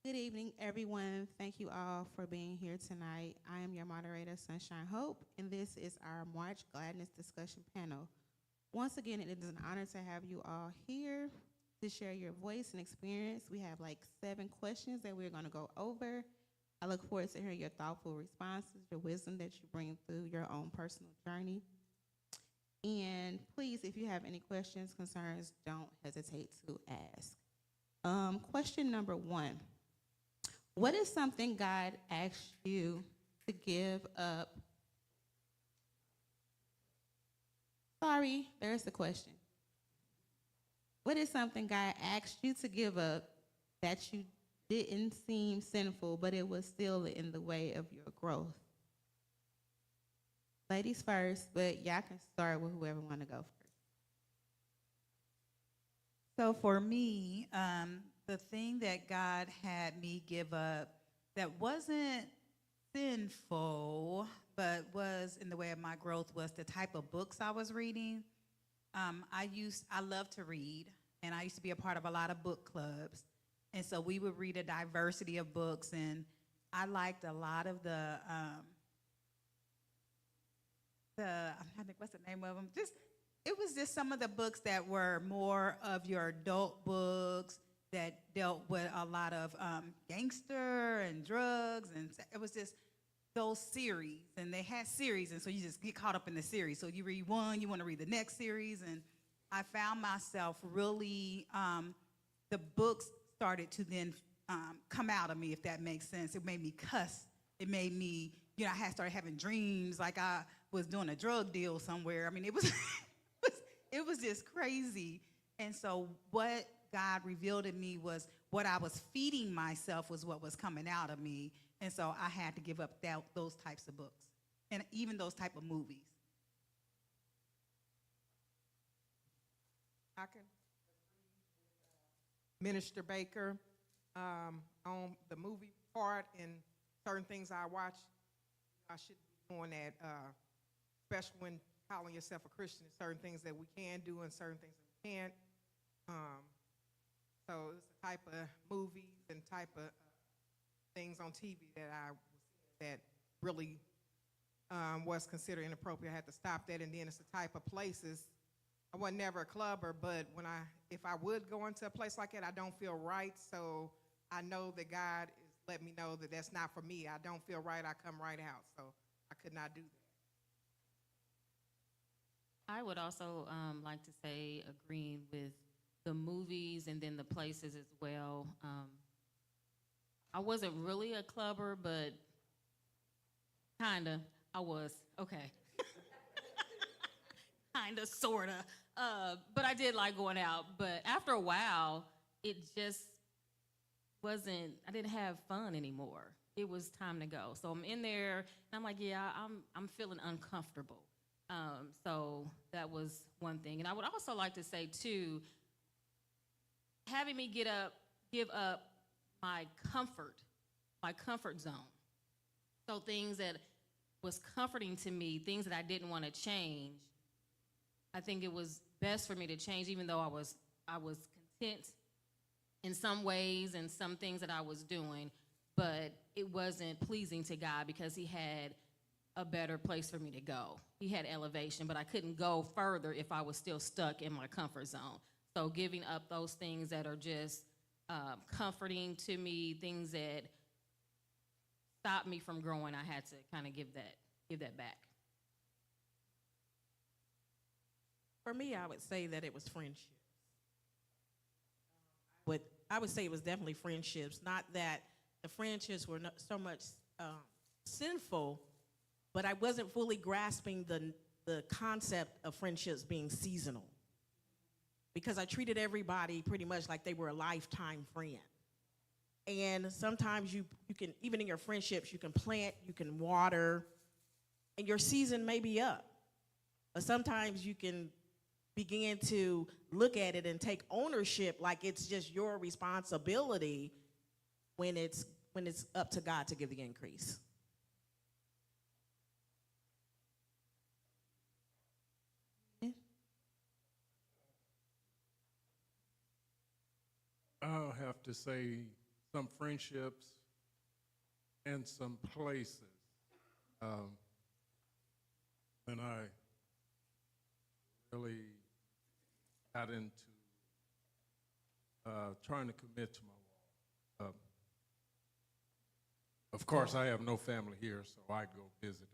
Good evening, everyone. Thank you all for being here tonight. I am your moderator, Sunshine Hope, and this is our March Gladness discussion panel. Once again, it is an honor to have you all here to share your voice and experience. We have like 7 questions that we're going to go over. I look forward to hearing your thoughtful responses, your wisdom that you bring through your own personal journey. And please, if you have any questions, concerns, don't hesitate to ask. Question number 1. What is something God asked you to give up? Sorry, there's the question. What is something God asked you to give up that you didn't seem sinful, but it was still in the way of your growth? Ladies first, but y'all can start with whoever want to go first. So for me, the thing that God had me give up that wasn't sinful, but was in the way of my growth was the type of books I was reading. I love to read, and I used to be a part of a lot of book clubs. And so we would read a diversity of books, and I liked a lot of I'm trying to think, what's the name of them? It was just some of the books that were more of your adult books that dealt with a lot of gangster and drugs, and it was just those series, and they had series, and so you just get caught up in the series. So you read one, you want to read the next series, and I found myself really, the books started to then come out of me, if that makes sense. It made me cuss. It made me, I had started having dreams like I was doing a drug deal somewhere. I mean, it was, it was just crazy. And so what God revealed in me was what I was feeding myself was what was coming out of me. And so I had to give up those types of books and even those type of movies. I can Minister Baker on the movie part and certain things I watch. I should be doing that, especially when calling yourself a Christian. Certain things that we can do and certain things that we can't. So it's the type of movies and type of things on TV that I was seeing that really was considered inappropriate. I had to stop that. And then it's the type of places. I was never a clubber, but if I would go into a place like that, I don't feel right. So I know that God is letting me know that that's not for me. I don't feel right. I come right out. So I could not do that. I would also like to say agreeing with the movies and then the places as well. I wasn't really a clubber, but kinda. I was. Okay. Kinda, sorta. But I did like going out. But after a while, it just wasn't, I didn't have fun anymore. It was time to go. So I'm in there, and I'm like, yeah, I'm feeling uncomfortable. So that was one thing. And I would also like to say, too, having me give up my comfort zone. So things that was comforting to me, things that I didn't want to change, I think it was best for me to change, even though I was content in some ways and some things that I was doing, but it wasn't pleasing to God because he had a better place for me to go. He had elevation, but I couldn't go further if I was still stuck in my comfort zone. So giving up those things that are just comforting to me, things that stop me from growing, I had to kind of give that back. For me, I would say that it was friendships. I would say it was definitely friendships. Not that the friendships were so much sinful, but I wasn't fully grasping the concept of friendships being seasonal. Because I treated everybody pretty much like they were a lifetime friend. And sometimes you can, even in your friendships, you can plant, you can water, and your season may be up. But sometimes you can begin to look at it and take ownership like it's just your responsibility when it's up to God to give the increase. I'll have to say some friendships and some places. When I really got into trying to commit to my walk. Of course, I have no family here, so I go visit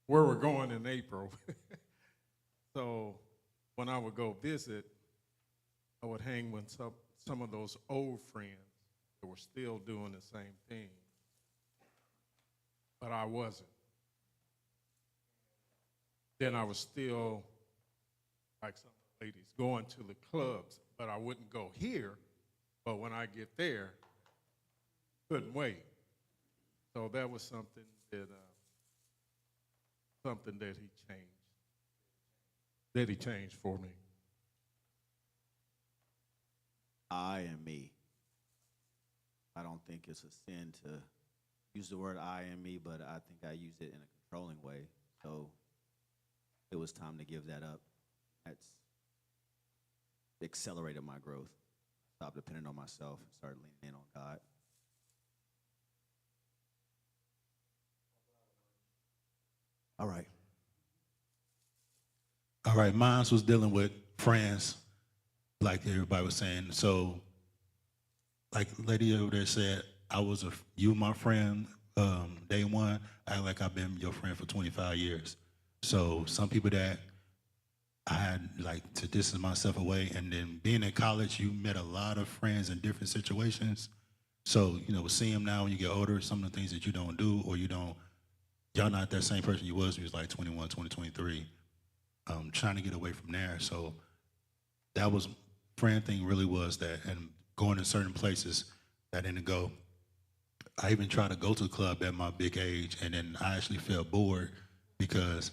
where we're going in April. So when I would go visit, I would hang with some of those old friends that were still doing the same thing, but I wasn't. Then I was still, like some ladies, going to the clubs, but I wouldn't go here. But when I get there, couldn't wait. So that was something that he changed. That he changed for me. I and me. I don't think it's a sin to use the word I and me, but I think I use it in a controlling way. So it was time to give that up. That's accelerated my growth. Stopped depending on myself and started leaning in on God. All right. All right, mine was dealing with friends, like everybody was saying. So, like the lady over there said, you my friend, day one. I act like I've been your friend for 25 years. So some people that I had like to distance myself away, and then being in college, you met a lot of friends in different situations. So, seeing them now when you get older, some of the things that you don't do or y'all not that same person you was when you was like 21, 20, 23. Trying to get away from there. So that was, friend thing really was that, and going to certain places that I didn't go. I even tried to go to the club at my big age, and then I actually felt bored because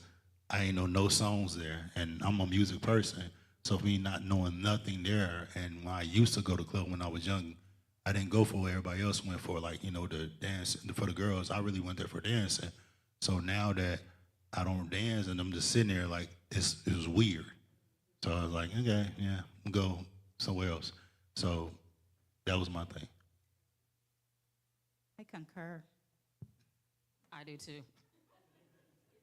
I ain't know no songs there, and I'm a music person. So for me not knowing nothing there, and when I used to go to the club when I was young, I didn't go for what everybody else went for, like, the dance for the girls. I really went there for dancing. So now that I don't dance and I'm just sitting there, like, it was weird. So I was like, okay, yeah, go somewhere else. So that was my thing. I concur. I do too.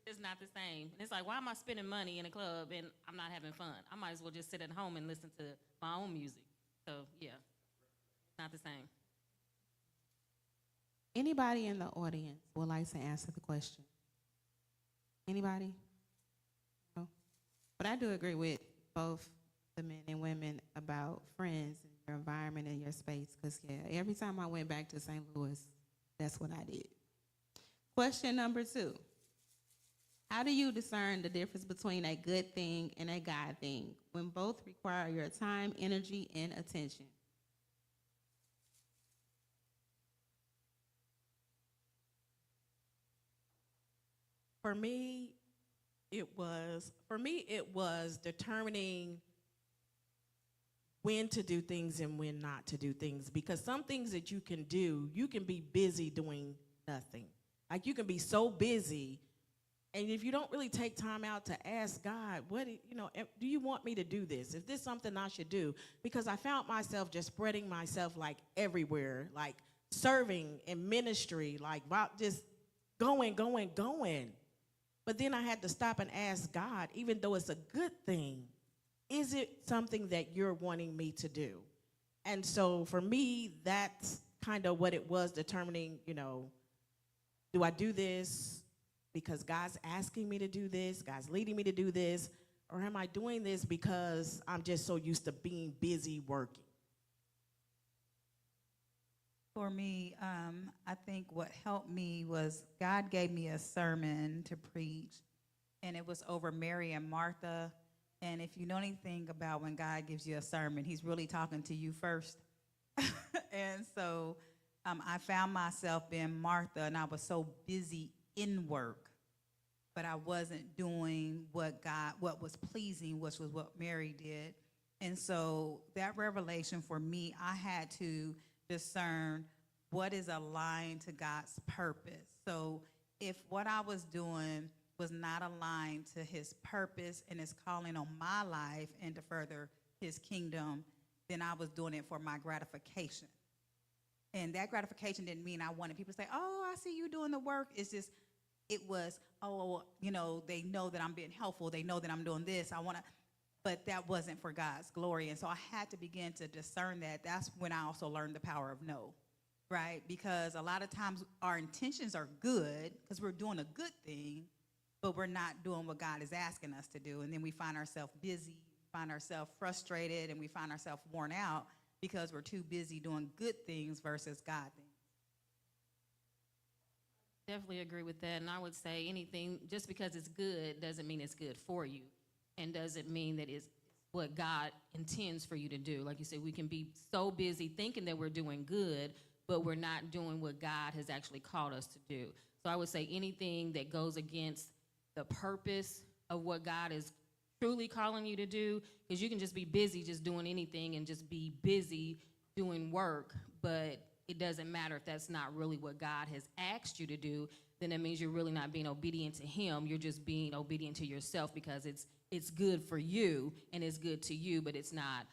It's not the same. And it's like, why am I spending money in a club and I'm not having fun? I might as well just sit at home and listen to my own music. So yeah, not the same. Anybody in the audience would like to answer the question? Anybody? No? But I do agree with both the men and women about friends and your environment and your space. Because, yeah, every time I went back to St. Louis, that's what I did. Question number 2. How do you discern the difference between a good thing and a God thing when both require your time, energy, and attention? For me, it was determining when to do things and when not to do things. Because some things that you can do, you can be busy doing nothing. Like, you can be so busy, and if you don't really take time out to ask God, do you want me to do this? Is this something I should do? Because I found myself just spreading myself like everywhere, like serving in ministry, like just going. But then I had to stop and ask God, even though it's a good thing, is it something that you're wanting me to do? And so for me, that's kind of what it was, determining, do I do this because God's asking me to do this, God's leading me to do this, or am I doing this because I'm just so used to being busy working? For me, I think what helped me was God gave me a sermon to preach, and it was over Mary and Martha. And if you know anything about when God gives you a sermon, he's really talking to you first. And so I found myself being Martha, and I was so busy in work, but I wasn't doing what was pleasing, which was what Mary did. And so that revelation for me, I had to discern what is aligned to God's purpose. So if what I was doing was not aligned to his purpose and his calling on my life and to further his kingdom, then I was doing it for my gratification. And that gratification didn't mean I wanted people to say, oh, I see you doing the work. It's just, it was, oh, you know, they know that I'm being helpful. They know that I'm doing this. I want to, but that wasn't for God's glory. And so I had to begin to discern that. That's when I also learned the power of no, right? Because a lot of times our intentions are good because we're doing a good thing, but we're not doing what God is asking us to do. And then we find ourselves busy, find ourselves frustrated, and we find ourselves worn out because we're too busy doing good things versus God things. Definitely agree with that. And I would say anything, just because it's good doesn't mean it's good for you and doesn't mean that it's what God intends for you to do. Like you said, we can be so busy thinking that we're doing good, but we're not doing what God has actually called us to do. So I would say anything that goes against the purpose of what God is truly calling you to do, because you can just be busy just doing anything and just be busy doing work, but it doesn't matter if that's not really what God has asked you to do, then that means you're really not being obedient to him. You're just being obedient to yourself because it's good for you and it's good to you, but it's not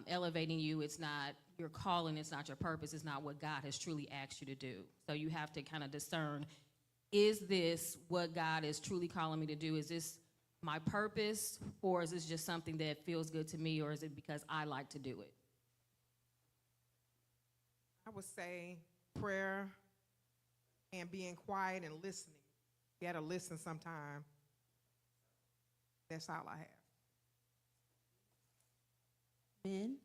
elevating you. It's not your calling. It's not your purpose. It's not what God has truly asked you to do. So you have to kind of discern, is this what God is truly calling me to do? Is this my purpose, or is this just something that feels good to me, or is it because I like to do it? I would say prayer and being quiet and listening. You gotta listen sometime. That's all I have. Ben?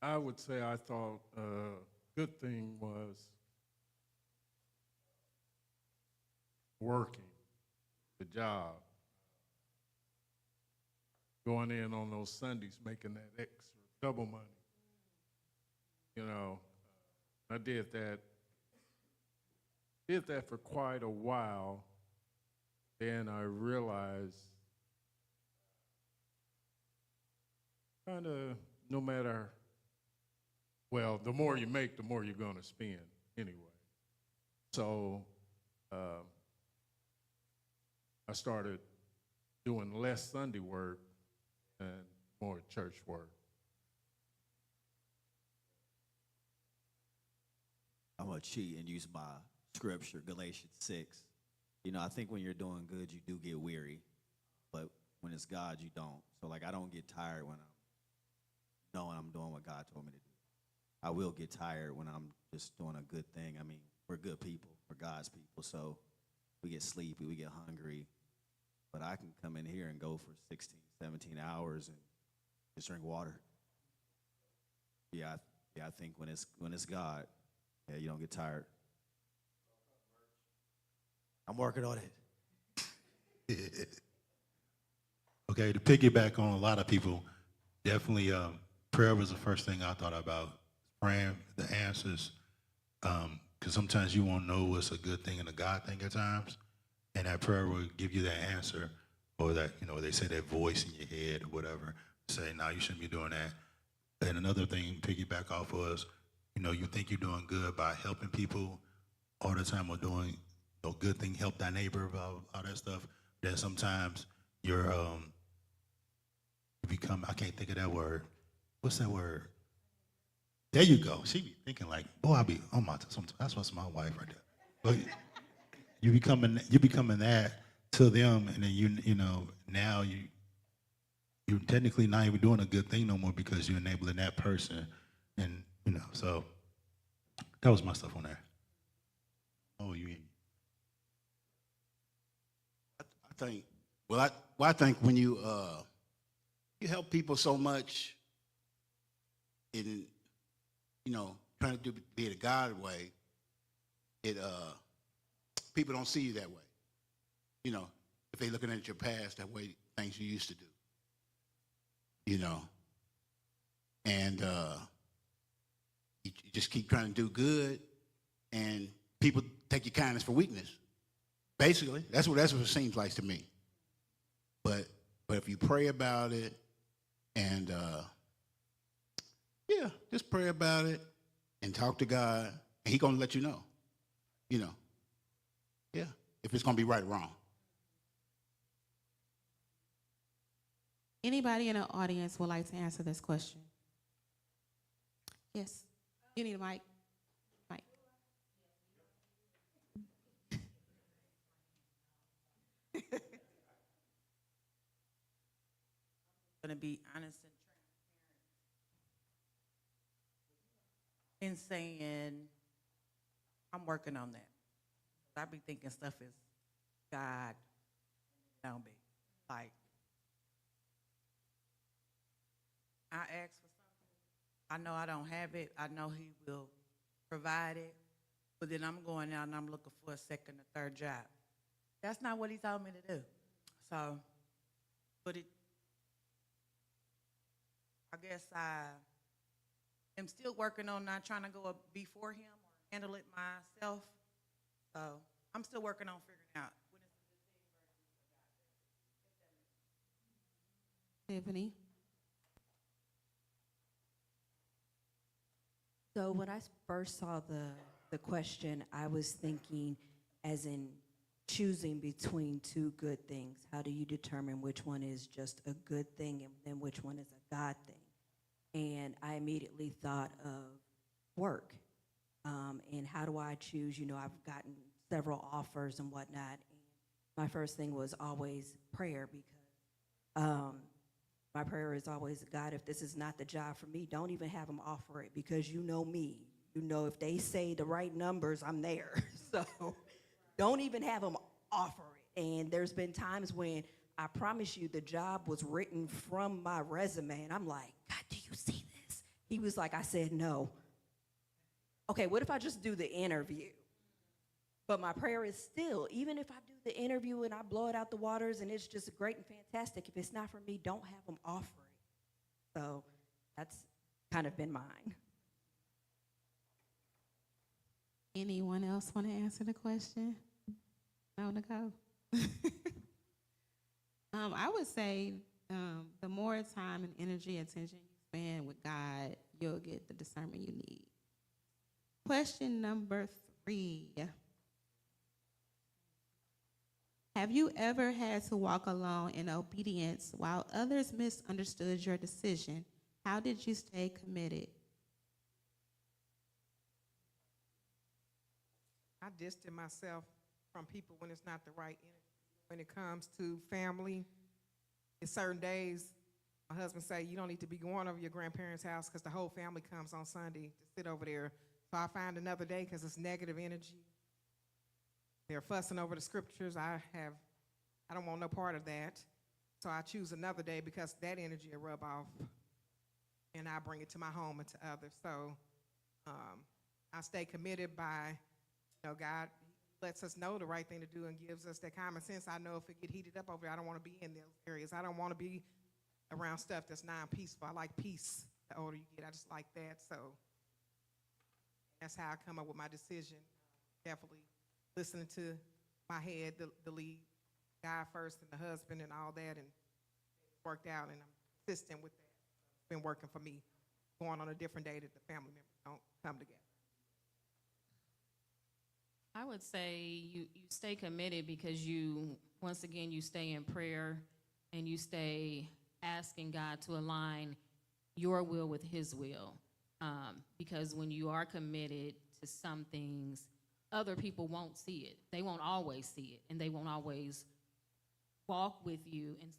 I would say I thought good thing was working, the job, going in on those Sundays, making that extra double money. You know, I did that for quite a while. Then I realized kind of no matter, well, the more you make, the more you're going to spend anyway. So I started doing less Sunday work and more church work. I'm going to cheat and use my scripture, Galatians 6. You know, I think when you're doing good, you do get weary. But when it's God, you don't. So, like, I don't get tired when I'm knowing I'm doing what God told me to do. I will get tired when I'm just doing a good thing. I mean, we're good people. We're God's people. So we get sleepy, we get hungry. But I can come in here and go for 16, 17 hours and just drink water. I think when it's God, yeah, you don't get tired. I'm working on it. Okay, to piggyback on a lot of people, definitely prayer was the first thing I thought about. Praying the answers, because sometimes you won't know what's a good thing and a God thing at times, and that prayer will give you that answer, or that, you know, they say that voice in your head or whatever, say, no, you shouldn't be doing that. And another thing, piggyback off was, you know, you think you're doing good by helping people all the time, or doing a good thing, help thy neighbor, all that stuff. Then sometimes you're you become, I can't think of that word. What's that word? There you go. She be thinking like, boy, I be on my. That's what's my wife right there. But you becoming that to them, and then you know now you're technically not even doing a good thing no more because you're enabling that person, and you know. So that was my stuff on there. Oh, you. I think. Well, I think when you help people so much in, you know, trying to be it a God way, it people don't see you that way. You know, if they're looking at your past, that way, things you used to do. You know, and you just keep trying to do good, and people take your kindness for weakness. Basically, that's what it seems like to me. But if you pray about it, and yeah, just pray about it and talk to God, and He's gonna let you know. You know, yeah, if it's gonna be right or wrong. Anybody in the audience would like to answer this question? Yes. You need a mic? Mic. Going to be honest and transparent in saying I'm working on that. I be thinking stuff is God, don't be. Like, I ask for something, I know I don't have it, I know He will provide it, but then I'm going out and I'm looking for a second or third job. That's not what He told me to do. So, but I guess I am still working on not trying to go up before Him or handle it myself. So I'm still working on figuring out when it's a good thing versus Tiffany? So when I first saw the question, I was thinking as in choosing between two good things. How do you determine which one is just a good thing and then which one is a God thing? And I immediately thought of work. And how do I choose? You know, I've gotten several offers and whatnot. And my first thing was always prayer because my prayer is always, God, if this is not the job for me, don't even have them offer it because you know me. You know, if they say the right numbers, I'm there. So don't even have them offer it. And there's been times when I promise you the job was written from my resume. And I'm like, God, do you see this? He was like, I said no. Okay, what if I just do the interview? But my prayer is still, even if I do the interview and I blow it out the waters and it's just great and fantastic, if it's not for me, don't have them offer it. So that's kind of been mine. Anyone else want to answer the question? No, Nicole? I would say the more time and energy and attention you spend with God, you'll get the discernment you need. Question number 3. Have you ever had to walk alone in obedience while others misunderstood your decision? How did you stay committed? I distance myself from people when it's not the right energy. When it comes to family, it's certain days, my husband say, you don't need to be going over your grandparents' house because the whole family comes on Sunday to sit over there. So I find another day because it's negative energy. They're fussing over the scriptures. I don't want no part of that. So I choose another day because that energy will rub off and I bring it to my home and to others. So I stay committed by, God lets us know the right thing to do and gives us that common sense. I know if it get heated up over there, I don't want to be in those areas. I don't want to be around stuff that's non-peaceful. I like peace. The older you get, I just like that. So that's how I come up with my decision. Definitely listening to my head, the lead, God first and the husband and all that, and it worked out, and I'm consistent with that. It's been working for me, going on a different day that the family members don't come together. I would say you stay committed because once again, you stay in prayer and you stay asking God to align your will with His will. Because when you are committed to some things, other people won't see it. They won't always see it, and they won't always walk with you. And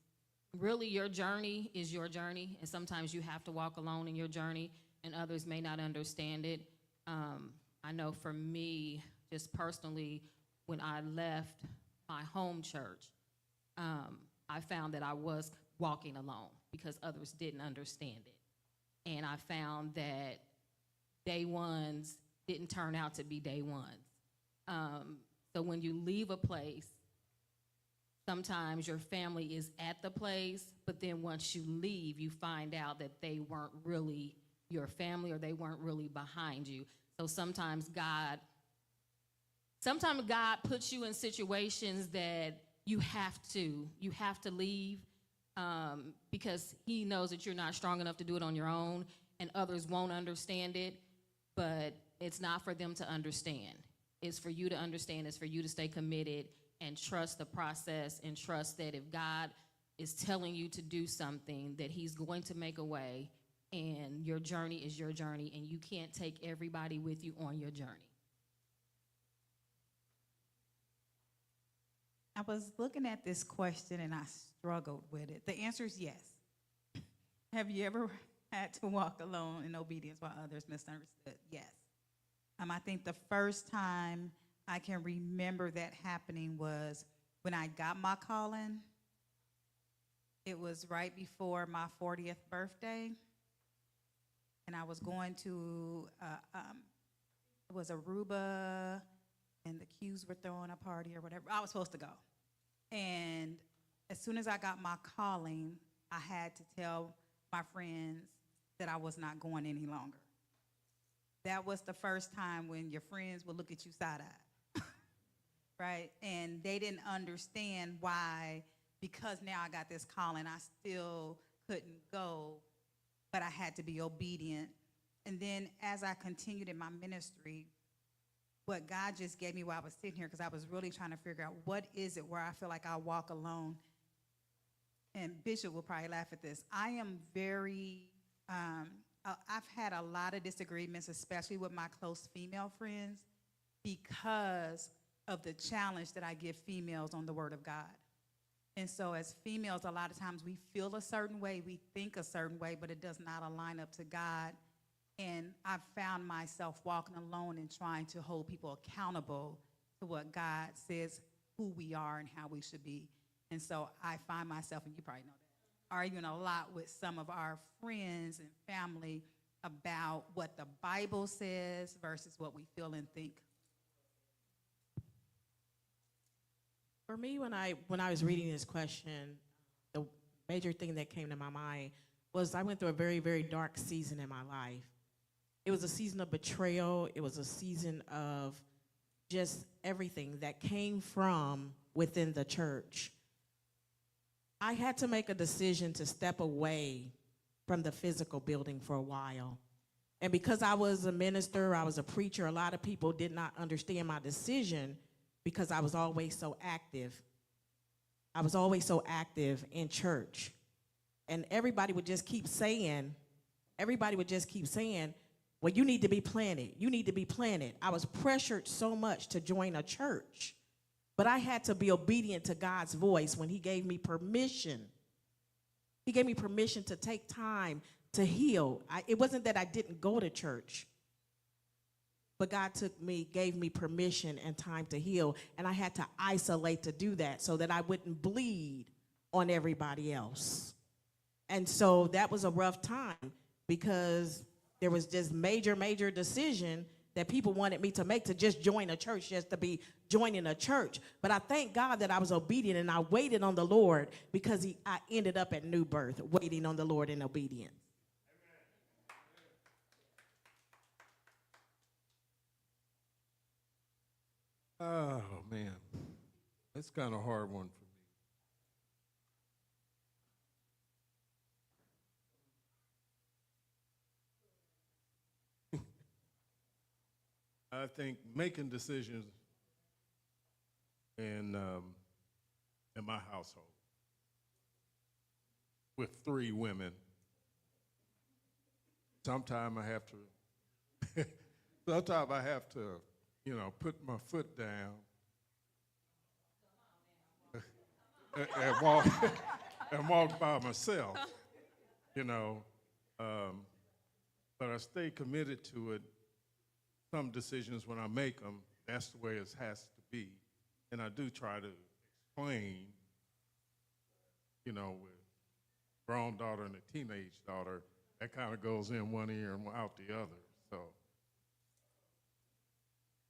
really, your journey is your journey, and sometimes you have to walk alone in your journey, and others may not understand it. I know for me, just personally, when I left my home church, I found that I was walking alone because others didn't understand it. And I found that day ones didn't turn out to be day ones. So when you leave a place, sometimes your family is at the place, but then once you leave, you find out that they weren't really your family or they weren't really behind you. So sometimes God puts you in situations that you have to leave because He knows that you're not strong enough to do it on your own, and others won't understand it, but it's not for them to understand. It's for you to understand. It's for you to stay committed and trust the process and trust that if God is telling you to do something, that he's going to make a way, and your journey is your journey, and you can't take everybody with you on your journey. I was looking at this question and I struggled with it. The answer is yes. Have you ever had to walk alone in obedience while others misunderstood? Yes. I think the first time I can remember that happening was when I got my calling. It was right before my 40th birthday, and I was going to, it was Aruba, and the Qs were throwing a party or whatever. I was supposed to go. And as soon as I got my calling, I had to tell my friends that I was not going any longer. That was the first time when your friends would look at you side-eyed, right? And they didn't understand why, because now I got this calling, I still couldn't go, but I had to be obedient. And then as I continued in my ministry, what God just gave me while I was sitting here, because I was really trying to figure out what is it where I feel like I walk alone. And Bishop will probably laugh at this. I am very, I've had a lot of disagreements, especially with my close female friends, because of the challenge that I give females on the Word of God. And so as females, a lot of times we feel a certain way, we think a certain way, but it does not align up to God. And I've found myself walking alone and trying to hold people accountable to what God says, who we are and how we should be. And so I find myself, and you probably know that, arguing a lot with some of our friends and family about what the Bible says versus what we feel and think. For me, when I was reading this question, the major thing that came to my mind was I went through a very, very dark season in my life. It was a season of betrayal. It was a season of just everything that came from within the church. I had to make a decision to step away from the physical building for a while. And because I was a minister, I was a preacher, a lot of people did not understand my decision because I was always so active. I was always so active in church. And everybody would just keep saying, well, you need to be planted. You need to be planted. I was pressured so much to join a church, but I had to be obedient to God's voice when he gave me permission. He gave me permission to take time to heal. It wasn't that I didn't go to church, but God gave me permission and time to heal, and I had to isolate to do that so that I wouldn't bleed on everybody else. And so that was a rough time because there was just major decision that people wanted me to make to just join a church, just to be joining a church. But I thank God that I was obedient and I waited on the Lord because I ended up at New Birth, waiting on the Lord in obedience. Oh, man. That's kind of a hard one for me. I think making decisions in my household with 3 women, sometimes I have to, put my foot down and walk and walk by myself, but I stay committed to it. Some decisions, when I make them, that's the way it has to be. And I do try to explain, with grown daughter and a teenage daughter, that kind of goes in one ear and out the other. So,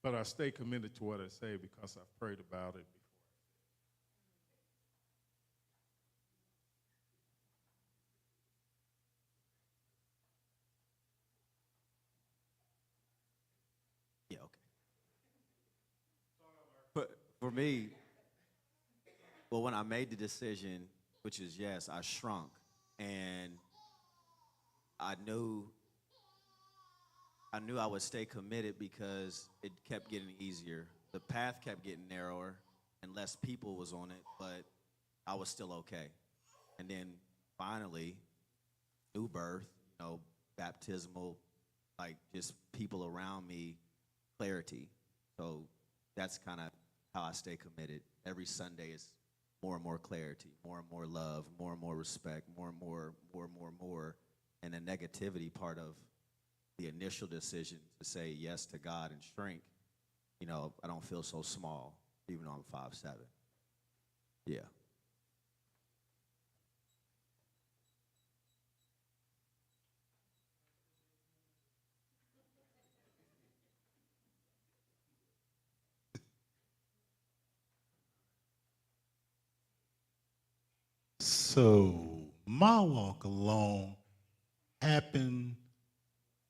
but I stay committed to what I say because I've prayed about it before. Yeah, okay. But for me, well, when I made the decision, which is yes, I shrunk, and I knew I would stay committed because it kept getting easier. The path kept getting narrower and less people was on it, but I was still okay. And then finally, new birth, baptismal, like just people around me, clarity. So that's kind of how I stay committed. Every Sunday is more and more clarity, more and more love, more and more respect, more and more, more and more and more. And the negativity part of the initial decision to say yes to God and shrink, I don't feel so small, even though I'm 5'7". Yeah. So my walk alone happened.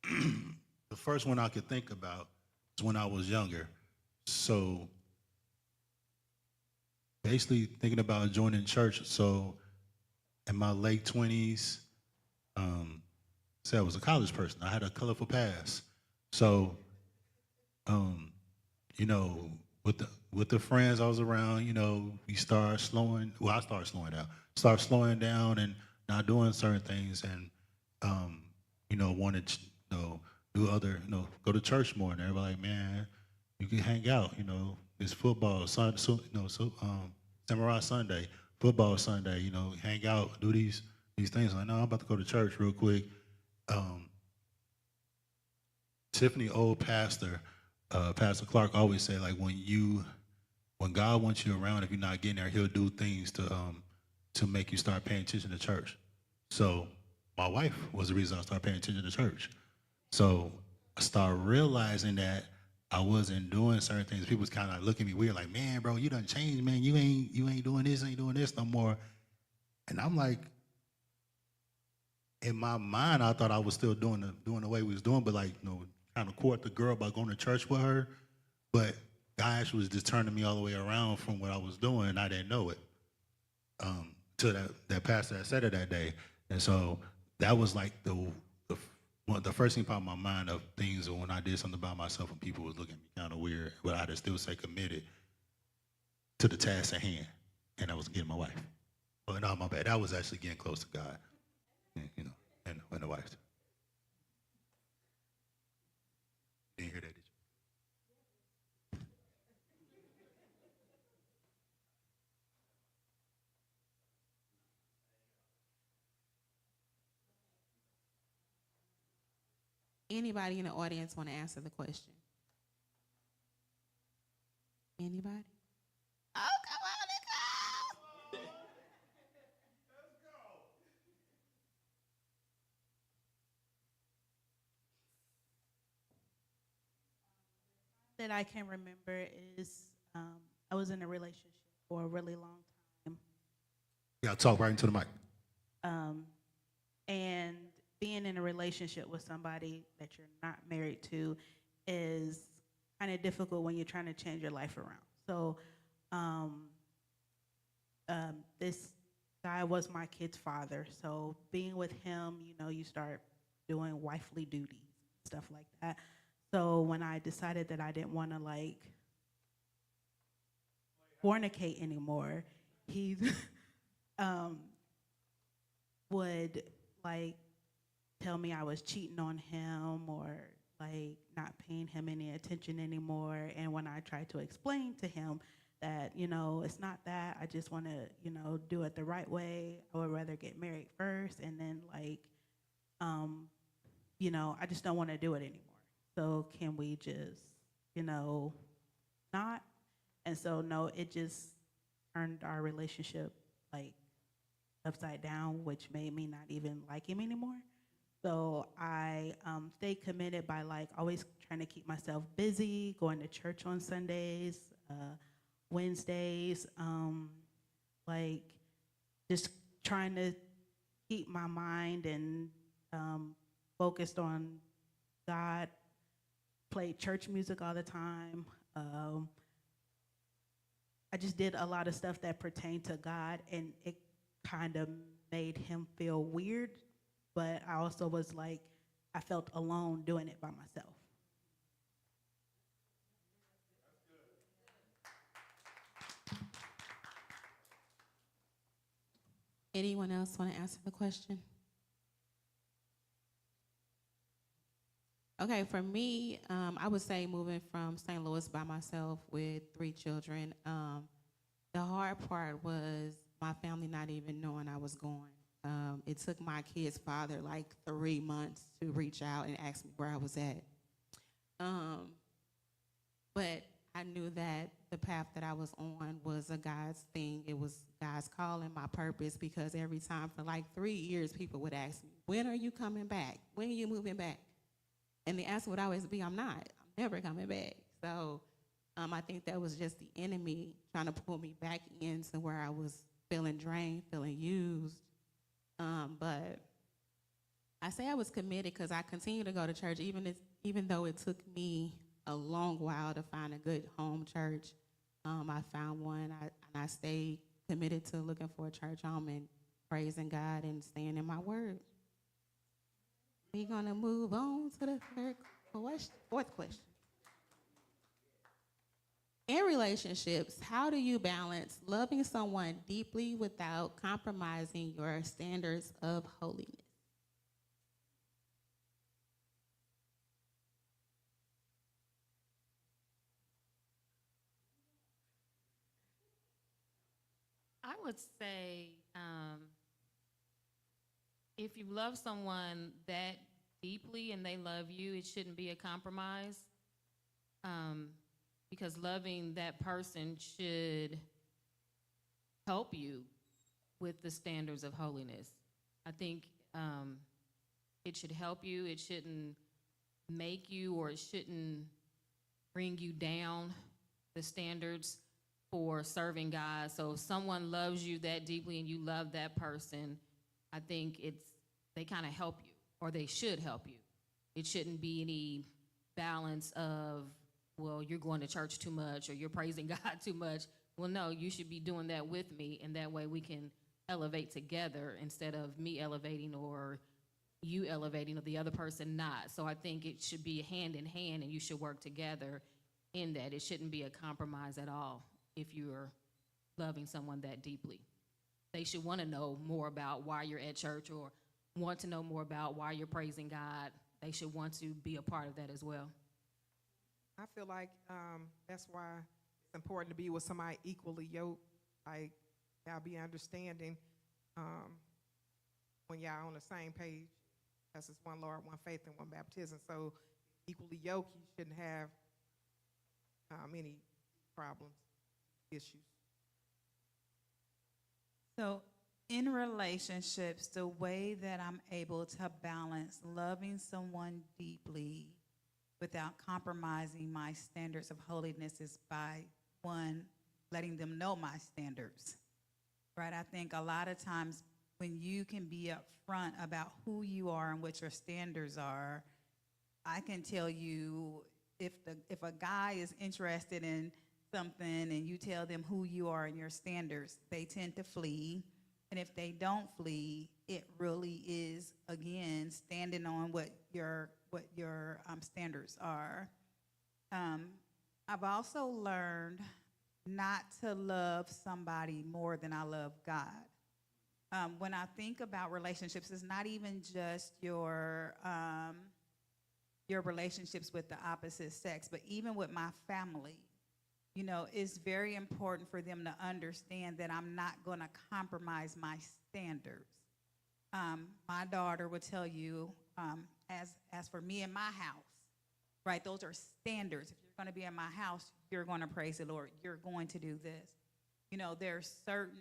The first one I could think about was when I was younger. So basically thinking about joining church. So in my late 20s, say I was a college person. I had a colorful past. So, you know, with the friends I was around, we start slowing. Well, I started slowing down. Start slowing down and not doing certain things, and wanted to, do other, go to church more. And everybody like, man, you can hang out. It's football, Samurai Sunday, football Sunday. Hang out, do these things. Like, no, I'm about to go to church real quick. Tiffany, old pastor, Pastor Clark, always say, like, when God wants you around, if you're not getting there, He'll do things to make you start paying attention to church. So my wife was the reason I started paying attention to church. So I started realizing that I wasn't doing certain things. People was kind of looking at me weird, like, man, bro, you done changed, man. You ain't doing this no more. And I'm like, in my mind, I thought I was still doing the way we was doing, but like, kind of court the girl by going to church with her. But God actually was just turning me all the way around from what I was doing, and I didn't know it. To that pastor that said it that day. And so that was like the first thing popped in my mind of things when I did something by myself and people was looking at me kind of weird, but I had to still stay committed to the task at hand, and I was getting my wife. Oh, no, my bad. That was actually getting close to God, and the wife. Didn't hear that, did you? Anybody in the audience want to answer the question? Anybody? Oh, come on, Nicole! That I can remember is I was in a relationship for a really long time. Yeah, talk right into the mic. And being in a relationship with somebody that you're not married to is kind of difficult when you're trying to change your life around. So this guy was my kid's father. So being with him, you start doing wifely duties, stuff like that. So when I decided that I didn't want to fornicate anymore, he would tell me I was cheating on him or not paying him any attention anymore. And when I tried to explain to him that, it's not that, I just want to, do it the right way. I would rather get married first and then I just don't want to do it anymore. So can we just, not? And so, no, it just turned our relationship upside down, which made me not even like him anymore. So I stayed committed by always trying to keep myself busy, going to church on Sundays, Wednesdays, just trying to keep my mind and focused on God. Played church music all the time. I just did a lot of stuff that pertained to God, and it kind of made him feel weird, but I also was I felt alone doing it by myself. Anyone else want to answer the question? Okay, for me, I would say moving from St. Louis by myself with 3 children, the hard part was my family not even knowing I was going. It took my kid's father like 3 months to reach out and ask me where I was at. But I knew that the path that I was on was a God's thing. It was God's calling, my purpose, because every time for like 3 years, people would ask me, when are you coming back? When are you moving back? And the answer would always be, I'm not. I'm never coming back. So I think that was just the enemy trying to pull me back into where I was feeling drained, feeling used. But I say I was committed because I continued to go to church, even though it took me a long while to find a good home church. I found one, and I stayed committed to looking for a church home and praising God and staying in my word. We're going to move on to the fourth question. In relationships, how do you balance loving someone deeply without compromising your standards of holiness? I would say if you love someone that deeply and they love you, it shouldn't be a compromise. Because loving that person should help you with the standards of holiness. I think it should help you. It shouldn't make you, or it shouldn't bring you down the standards for serving God. So if someone loves you that deeply and you love that person, I think they kind of help you, or they should help you. It shouldn't be any balance of, well, you're going to church too much or you're praising God too much. Well, no, you should be doing that with me, and that way we can elevate together instead of me elevating or you elevating or the other person not. So I think it should be hand in hand, and you should work together in that. It shouldn't be a compromise at all if you're loving someone that deeply. They should want to know more about why you're at church, or want to know more about why you're praising God. They should want to be a part of that as well. I feel like that's why it's important to be with somebody equally yoked. Like, y'all be understanding when y'all on the same page. Because it's one Lord, one faith, and one baptism. So equally yoked, you shouldn't have any problems, issues. So in relationships, the way that I'm able to balance loving someone deeply without compromising my standards of holiness is by, one, letting them know my standards, right? I think a lot of times when you can be upfront about who you are and what your standards are, I can tell you if a guy is interested in something and you tell them who you are and your standards, they tend to flee. And if they don't flee, it really is, again, standing on what your standards are. I've also learned not to love somebody more than I love God. When I think about relationships, it's not even just your relationships with the opposite sex, but even with my family. You know, it's very important for them to understand that I'm not going to compromise my standards. My daughter would tell you, as for me and my house, right, those are standards. If you're going to be in my house, you're going to praise the Lord. You're going to do this. You know, there are certain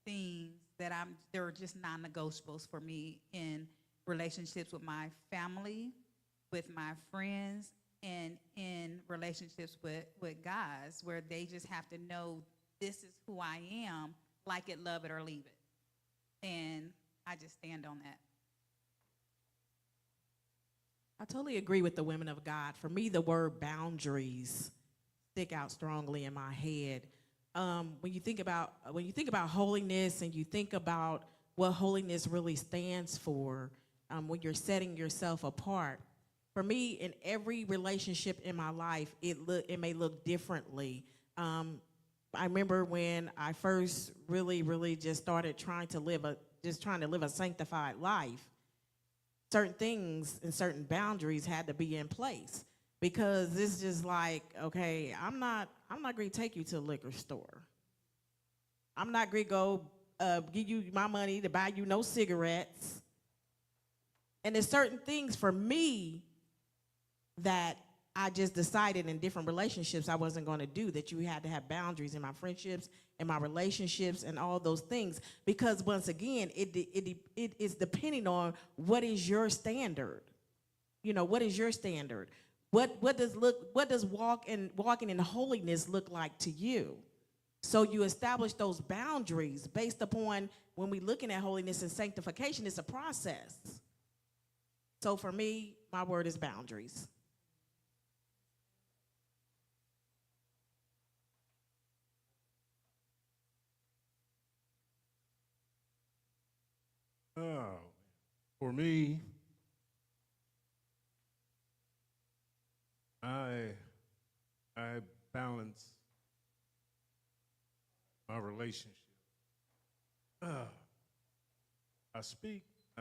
things that they're just non-negotiables for me in relationships with my family, with my friends, and in relationships with guys, where they just have to know this is who I am, like it, love it, or leave it. And I just stand on that. I totally agree with the women of God. For me, the word boundaries stick out strongly in my head. When you think about holiness, and you think about what holiness really stands for, when you're setting yourself apart. For me, in every relationship in my life, it may look differently. I remember when I first really just started trying to live just trying to live a sanctified life, certain things and certain boundaries had to be in place because it's just like, okay, I'm not going to take you to a liquor store. I'm not going to go give you my money to buy you no cigarettes. And there's certain things for me that I just decided in different relationships I wasn't going to do, that you had to have boundaries in my friendships, in my relationships, and all those things. Because once again, it is depending on what is your standard. You know, what is your standard? What does walking in holiness look like to you? So you establish those boundaries based upon when we're looking at holiness and sanctification, it's a process. So for me, my word is boundaries. Oh, for me, I balance my relationship. I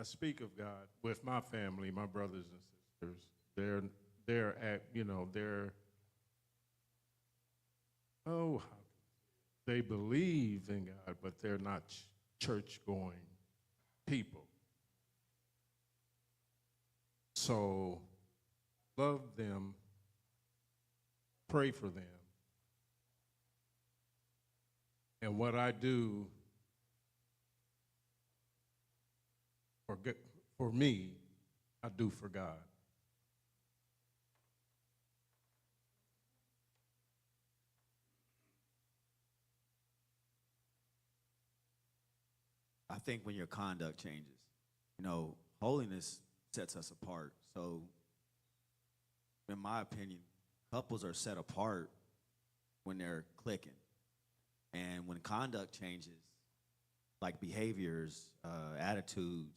speak of God with my family, my brothers and sisters. They're at, oh, they believe in God, but they're not church going people. So love them, pray for them. And what I do for me, I do for God. I think when your conduct changes, holiness sets us apart. So, in my opinion, couples are set apart when they're clicking. And when conduct changes, like behaviors, attitudes,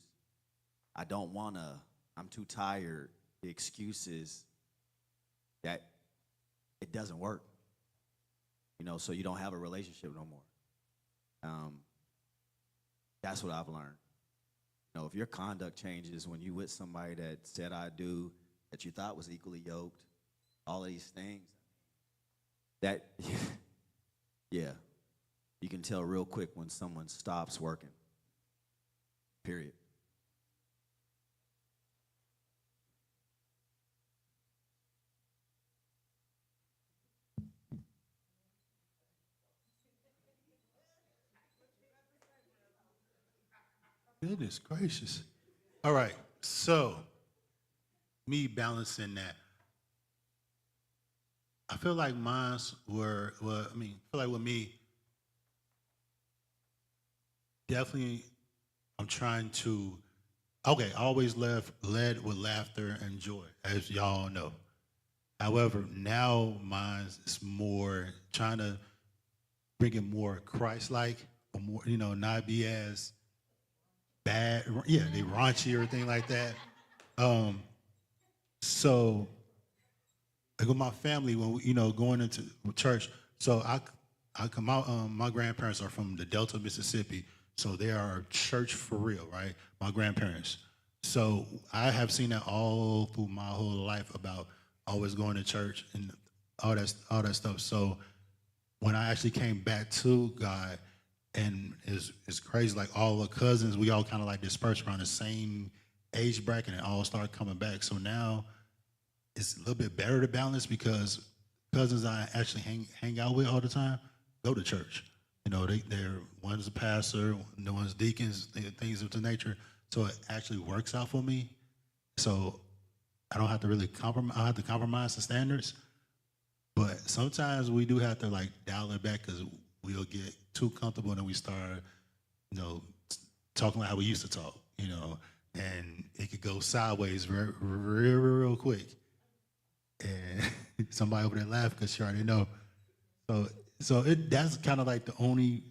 I don't want to, I'm too tired, the excuses, that it doesn't work. So you don't have a relationship no more. That's what I've learned. If your conduct changes when you with somebody that said I do, that you thought was equally yoked, all of these things, that, yeah, you can tell real quick when someone stops working, period. Goodness gracious. All right, so me balancing that. I feel like mines were, I feel like with me, definitely I'm trying to, okay, I always led with laughter and joy, as y'all know. However, now mine is more trying to bring it more Christ-like, or more, not be as bad, yeah, they raunchy or anything like that. So, like with my family, when we, going into church, so my grandparents are from the Delta, Mississippi, so they are church for real, right? My grandparents. So I have seen that all through my whole life about always going to church and all that stuff. So when I actually came back to God, and it's crazy, like all the cousins, we all kind of like dispersed around the same age bracket and all started coming back. So now it's a little bit better to balance because cousins I actually hang out with all the time go to church. They're one's a pastor, the one's deacons, things of the nature. So it actually works out for me. So I don't have to really compromise. I have to compromise the standards, but sometimes we do have to like dial it back because we'll get too comfortable and then we start, talking like how we used to talk, and it could go sideways real quick. And somebody over there laughed because she already know. So that's kind of like the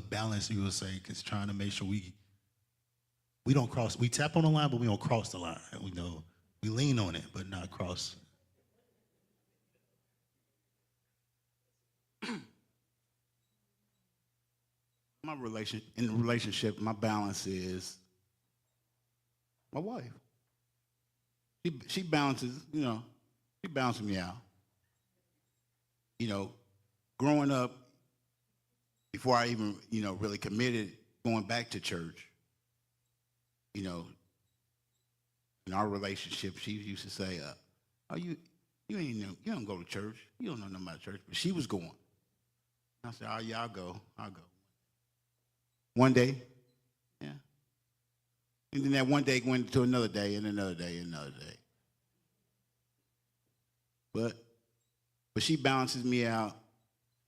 balance you would say, because trying to make sure we don't cross. We tap on the line, but we don't cross the line. We lean on it, but not cross. in the relationship, my balance is my wife. She balances, she balances me out. Growing up, before I even, really committed going back to church, in our relationship, she used to say, "Oh, you don't go to church. You don't know nothing about church." But she was going. I said, "Oh yeah, I'll go. One day, yeah. And then that one day went to another day and another day and another day. But she balances me out,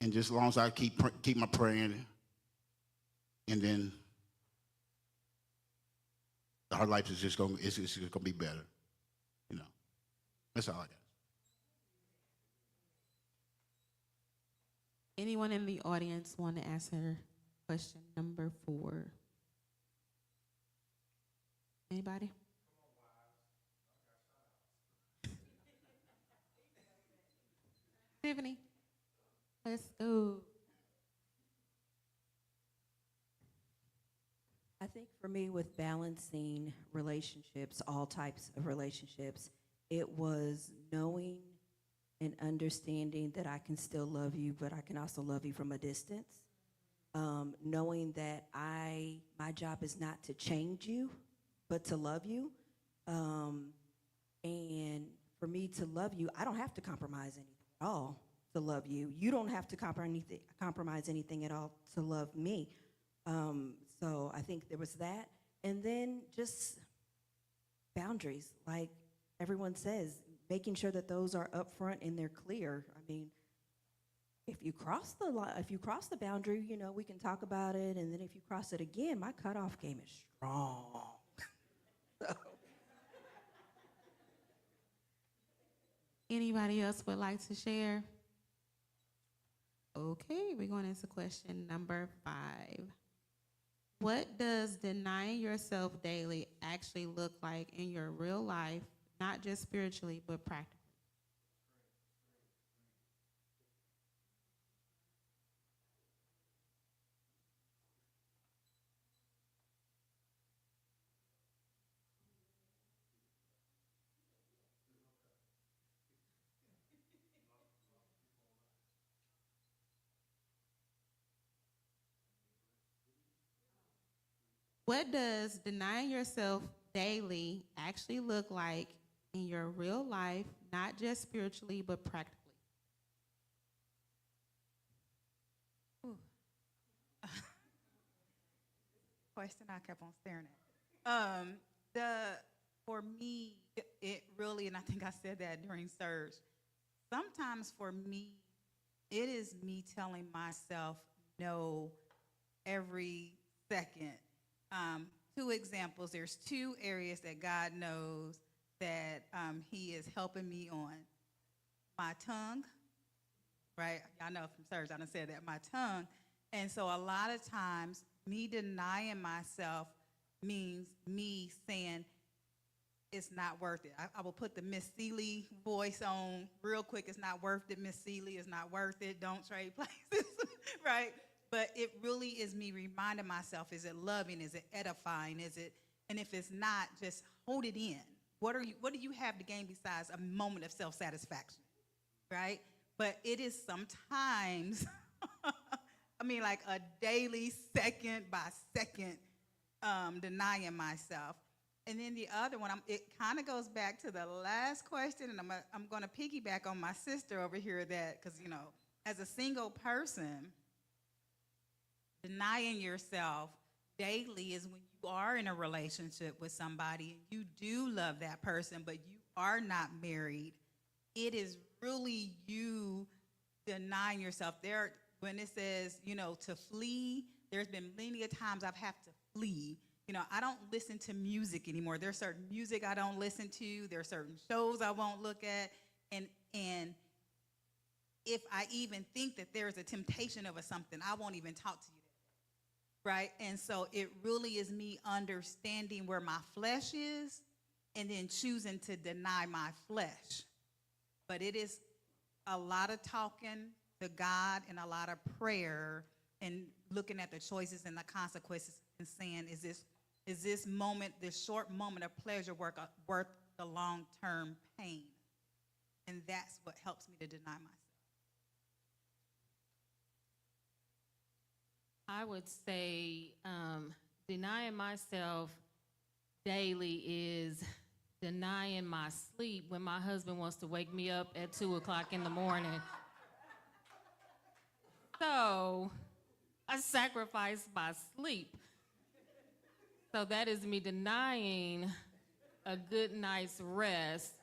and just as long as I keep my praying, and then her life is just gonna be better. That's all I got. Anyone in the audience want to answer question number 4? Anybody? Tiffany, let's go. I think for me, with balancing relationships, all types of relationships, it was knowing and understanding that I can still love you, but I can also love you from a distance. Knowing that my job is not to change you, but to love you. And for me to love you, I don't have to compromise anything at all to love you. You don't have to compromise anything at all to love me. So I think there was that. And then just boundaries, like everyone says, making sure that those are upfront and they're clear. I mean, if you cross the boundary, we can talk about it. And then if you cross it again, my cutoff game is strong. So. Anybody else would like to share? Okay, we're going into question number 5. What does denying yourself daily actually look like in your real life, not just spiritually, but practically? What does denying yourself daily actually look like in your real life, not just spiritually, but practically? Question I kept on staring at. For me, it really, and I think I said that during Surge, sometimes for me, it is me telling myself no every second. 2 examples. There's 2 areas that God knows that he is helping me on. My tongue, right? Y'all know from Surge, I done said that, my tongue. And so a lot of times, me denying myself means me saying, it's not worth it. I will put the Miss Seeley voice on real quick. It's not worth it, Miss Seeley. It's not worth it. Don't trade places, right? But it really is me reminding myself, is it loving? Is it edifying? And if it's not, just hold it in. What do you have to gain besides a moment of self-satisfaction, right? But it is sometimes, like a daily, second by second, denying myself. And then the other one, it kind of goes back to the last question, and I'm going to piggyback on my sister over here because, as a single person, denying yourself daily is when you are in a relationship with somebody and you do love that person, but you are not married. It is really you denying yourself. When it says, to flee, there's been many a times I've had to flee. I don't listen to music anymore. There's certain music I don't listen to. There are certain shows I won't look at. And if I even think that there's a temptation of something, I won't even talk to you. Right? And so it really is me understanding where my flesh is and then choosing to deny my flesh. But it is a lot of talking to God and a lot of prayer and looking at the choices and the consequences and saying, is this moment, this short moment of pleasure worth the long-term pain? And that's what helps me to deny myself. I would say denying myself daily is denying my sleep when my husband wants to wake me up at 2 o'clock in the morning. So I sacrifice my sleep. So that is me denying a good night's rest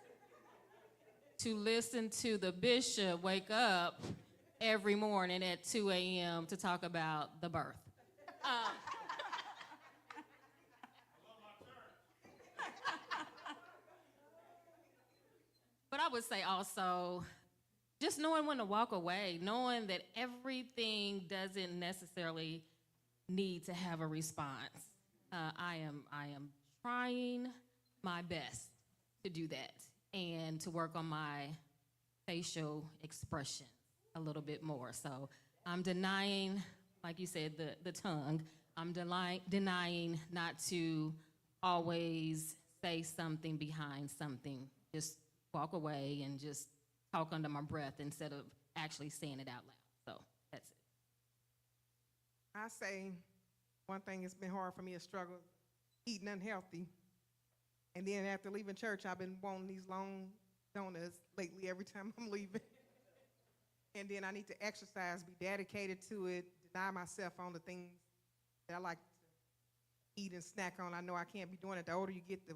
to listen to the bishop wake up every morning at 2 a.m. to talk about the birth. But I would say also, just knowing when to walk away, knowing that everything doesn't necessarily need to have a response. I am trying my best to do that and to work on my facial expression a little bit more. So I'm denying, like you said, the tongue. I'm denying not to always say something behind something. Just walk away and just talk under my breath instead of actually saying it out loud. So that's it. I say one thing that's been hard for me is struggle eating unhealthy. And then after leaving church, I've been wanting these long donuts lately every time I'm leaving. And then I need to exercise, be dedicated to it, deny myself on the things that I like to eat and snack on. I know I can't be doing it. The older you get, the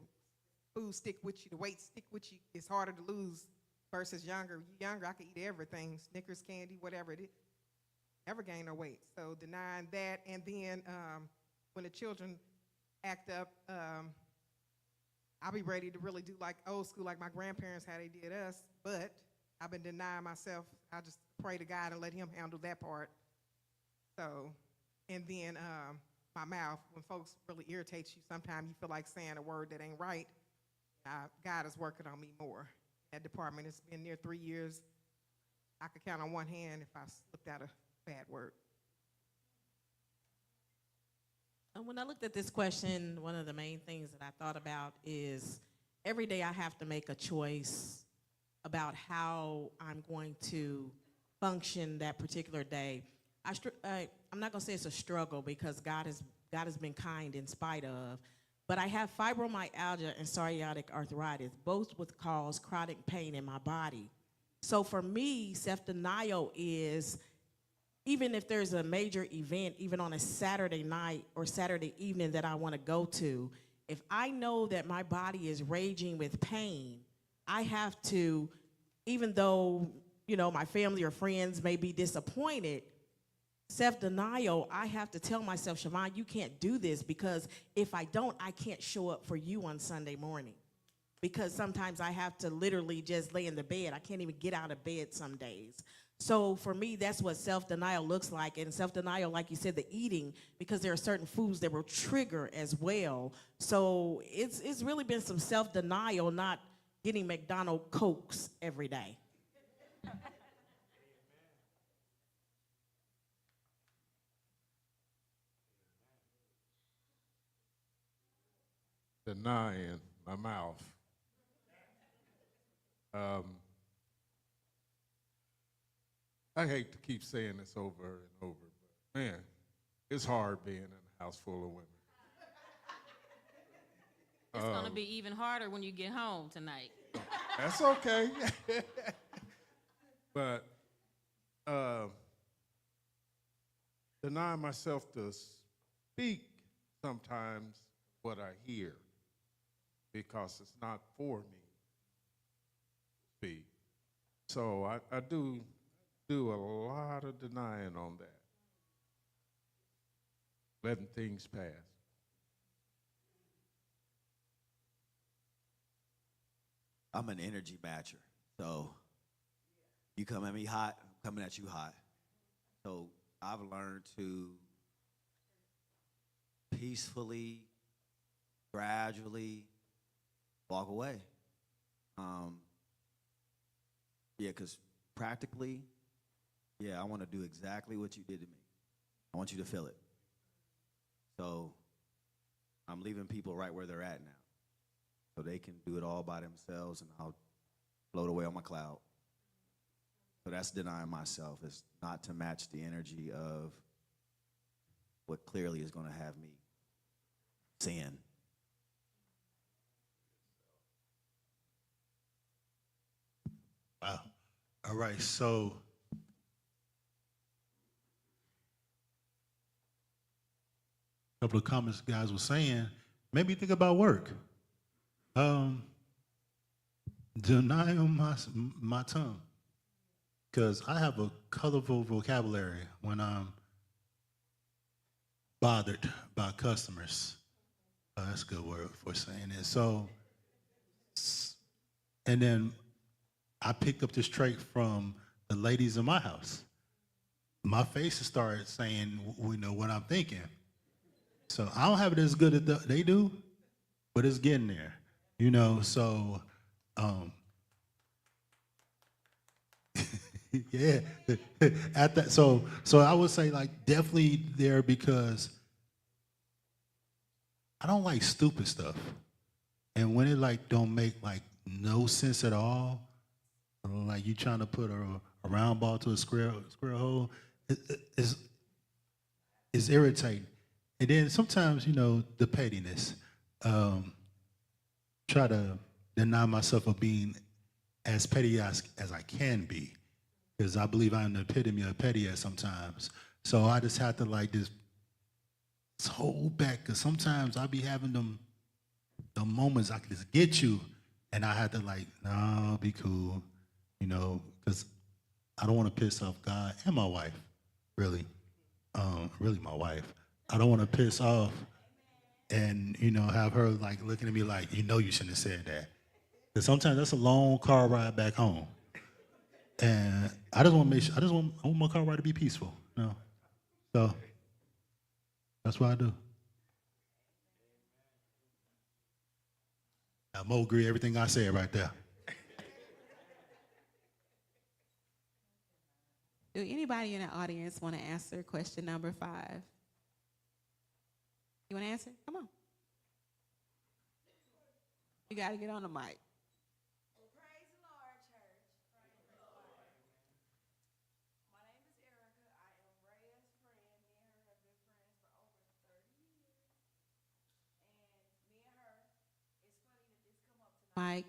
food stick with you, the weight stick with you. It's harder to lose versus younger. Younger, I could eat everything, Snickers, candy, whatever it is. Never gain no weight. So denying that. And then when the children act up, I'll be ready to really do like old school, like my grandparents, how they did us. But I've been denying myself. I just pray to God and let him handle that part. So, and then my mouth, when folks really irritate you, sometimes you feel like saying a word that ain't right. God is working on me more. That department, it's been near 3 years. I could count on one hand if I slipped out a bad word. When I looked at this question, one of the main things that I thought about is every day I have to make a choice about how I'm going to function that particular day. I'm not going to say it's a struggle because God has been kind in spite of, but I have fibromyalgia and psoriatic arthritis, both would cause chronic pain in my body. So for me, self-denial is, even if there's a major event, even on a Saturday night or Saturday evening that I want to go to, if I know that my body is raging with pain, I have to, even though, my family or friends may be disappointed, self-denial, I have to tell myself, Siobhan, you can't do this because if I don't, I can't show up for you on Sunday morning. Because sometimes I have to literally just lay in the bed. I can't even get out of bed some days. So for me, that's what self-denial looks like. And self-denial, like you said, the eating, because there are certain foods that will trigger as well. So it's really been some self-denial, not getting McDonald's Cokes every day. Denying my mouth. I hate to keep saying this over and over, but man, it's hard being in a house full of women. It's going to be even harder when you get home tonight. That's okay. But denying myself to speak sometimes what I hear because it's not for me to speak. So I do a lot of denying on that, letting things pass. I'm an energy matcher, so you come at me hot, I'm coming at you hot. So I've learned to peacefully, gradually walk away. Yeah, because practically, I want to do exactly what you did to me. I want you to feel it. So I'm leaving people right where they're at now. So they can do it all by themselves, and I'll float away on my cloud. So that's denying myself. It's not to match the energy of what clearly is going to have me sin. Wow. All right, so a couple of comments guys were saying made me think about work. Denying my tongue, because I have a colorful vocabulary when I'm bothered by customers. That's a good word for saying it. So, and then I picked up this trait from the ladies in my house. My face started saying, you know, what I'm thinking. So I don't have it as good as they do, but it's getting there, you know. So, yeah. At that, so I would say like definitely there, because I don't like stupid stuff, and when it like don't make like no sense at all, like you trying to put a round ball to a square hole, it's irritating. And then sometimes, you know, the pettiness. Try to deny myself of being as petty as I can be, because I believe I'm the epitome of petty at sometimes. So I just have to like just hold back, because sometimes I be having them moments I can just get you, and I have to like, no, be cool, you know, because I don't want to piss off God and my wife, really, really my wife. I don't want to piss off and, you know, have her like looking at me like, you know, you shouldn't have said that. Because sometimes that's a long car ride back home. And I just want to make sure, I want my car ride to be peaceful, you know. So that's what I do. Now, Mo agree everything I said right there. Do anybody in the audience want to answer question number 5? You want to answer? Come on. You got to get on the mic. Mike.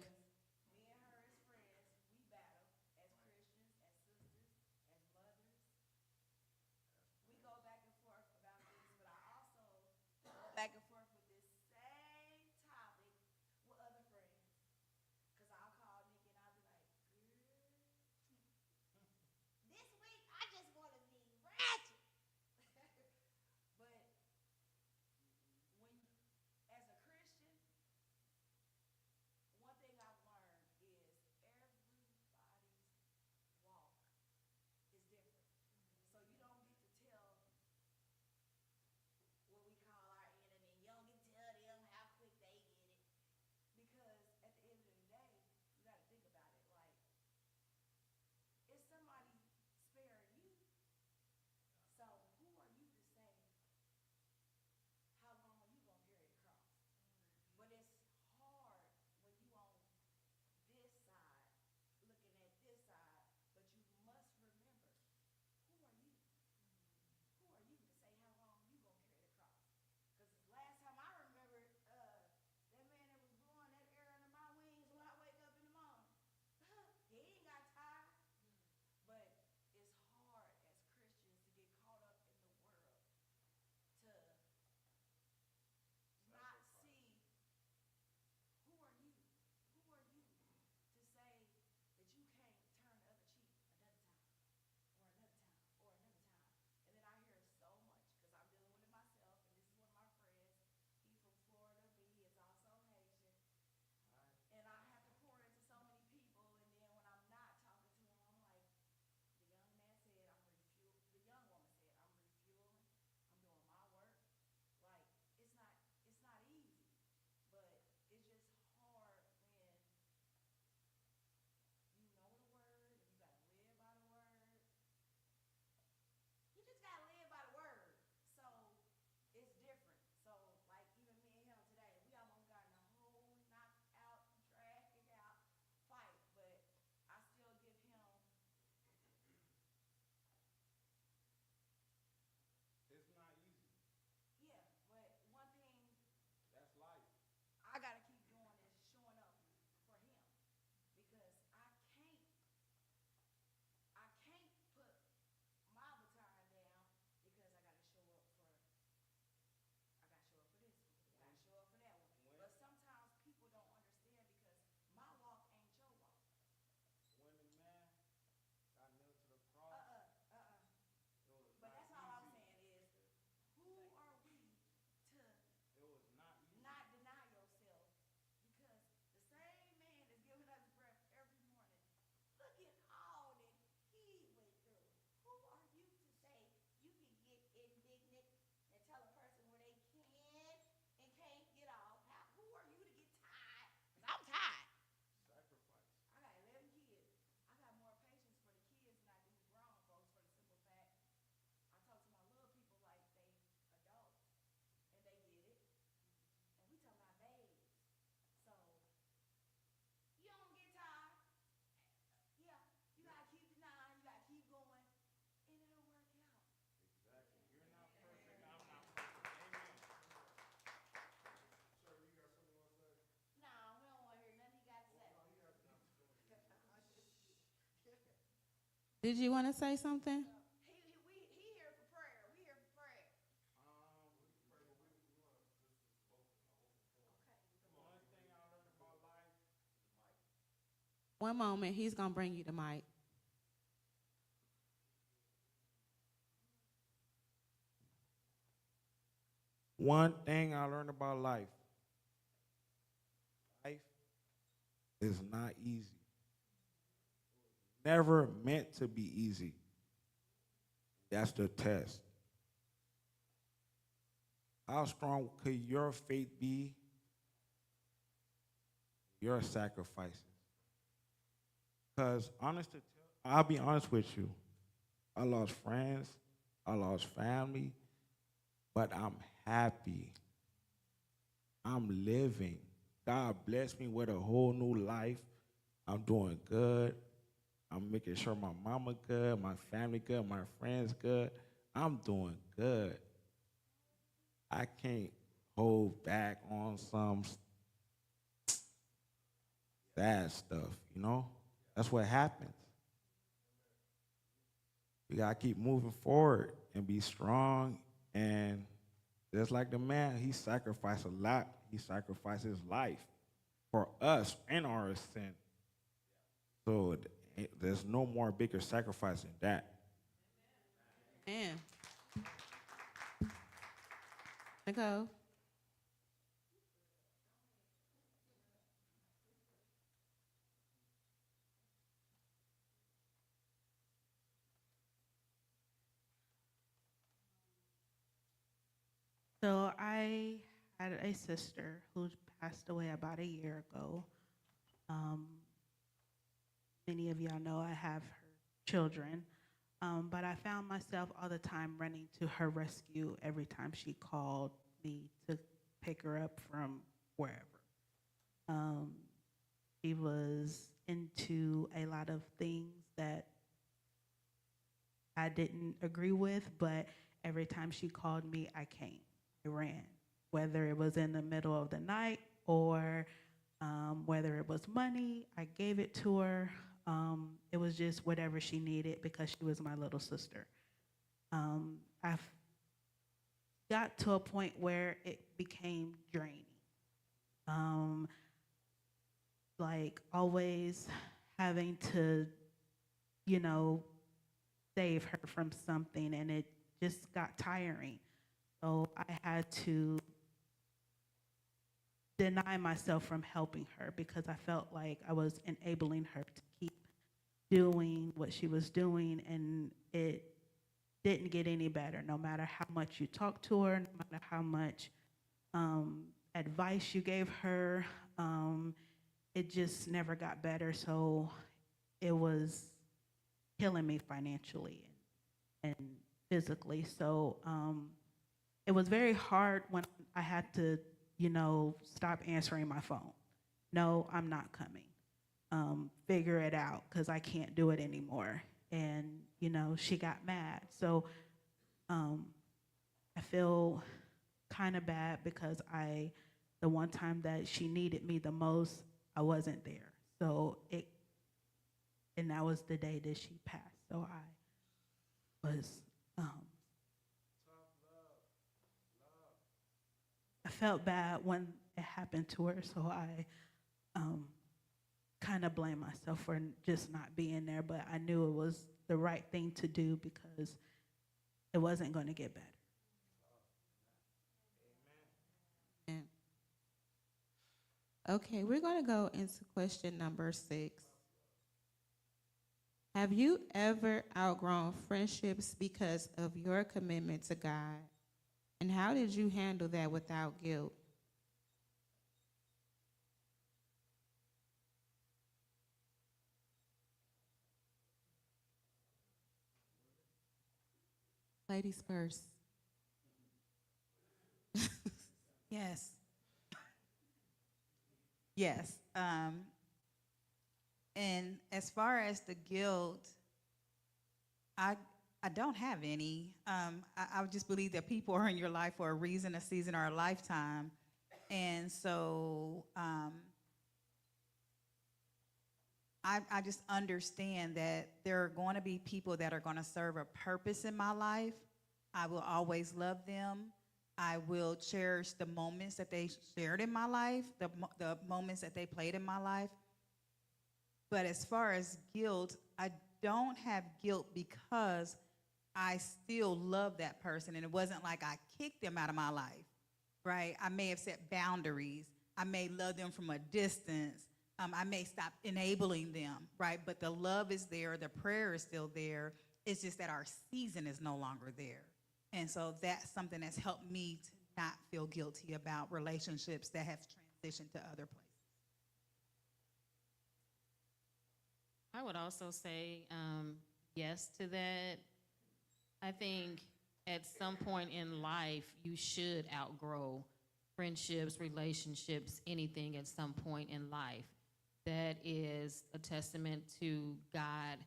Did you want to say something? One moment, he's gonna bring you the mic. One thing I learned about life is not easy. Never meant to be easy. That's the test. How strong could your faith be? Your sacrifices. Because I'll be honest with you. I lost friends, I lost family, but I'm happy. I'm living. God blessed me with a whole new life. I'm doing good. I'm making sure my mama good, my family good, my friends good. I'm doing good. I can't hold back on some sad stuff, you know? That's what happens. We gotta keep moving forward and be strong. And just like the man, he sacrificed a lot. He sacrificed his life for us and our sin. So there's no more bigger sacrifice than that. Man. Nicole. So I had a sister who passed away about a year ago. Many of y'all know I have her children, but I found myself all the time running to her rescue every time she called me to pick her up from wherever. She was into a lot of things that I didn't agree with, but every time she called me, I came. I ran, whether it was in the middle of the night or whether it was money, I gave it to her. It was just whatever she needed because she was my little sister. I got to a point where it became draining. Like always having to, save her from something, and it just got tiring. So I had to deny myself from helping her because I felt like I was enabling her to keep doing what she was doing, and it didn't get any better. No matter how much you talked to her, no matter how much advice you gave her, it just never got better. So it was killing me financially and physically. So it was very hard when I had to, stop answering my phone. No, I'm not coming. Figure it out because I can't do it anymore. And, she got mad. So I feel kind of bad because the one time that she needed me the most, I wasn't there. So and that was the day that she passed. So I felt bad when it happened to her, so I kind of blame myself for just not being there, but I knew it was the right thing to do because it wasn't going to get better. And okay, we're going to go into question number 6. Have you ever outgrown friendships because of your commitment to God? And how did you handle that without guilt? Ladies first. Yes. Yes. And as far as the guilt, I don't have any. I just believe that people are in your life for a reason, a season, or a lifetime. And so I just understand that there are going to be people that are going to serve a purpose in my life. I will always love them. I will cherish the moments that they shared in my life, the moments that they played in my life. But as far as guilt, I don't have guilt because I still love that person. And it wasn't like I kicked them out of my life, right? I may have set boundaries. I may love them from a distance. I may stop enabling them, right? But the love is there. The prayer is still there. It's just that our season is no longer there. And so that's something that's helped me to not feel guilty about relationships that have transitioned to other places. I would also say yes to that. I think at some point in life, you should outgrow friendships, relationships, anything at some point in life. That is a testament to God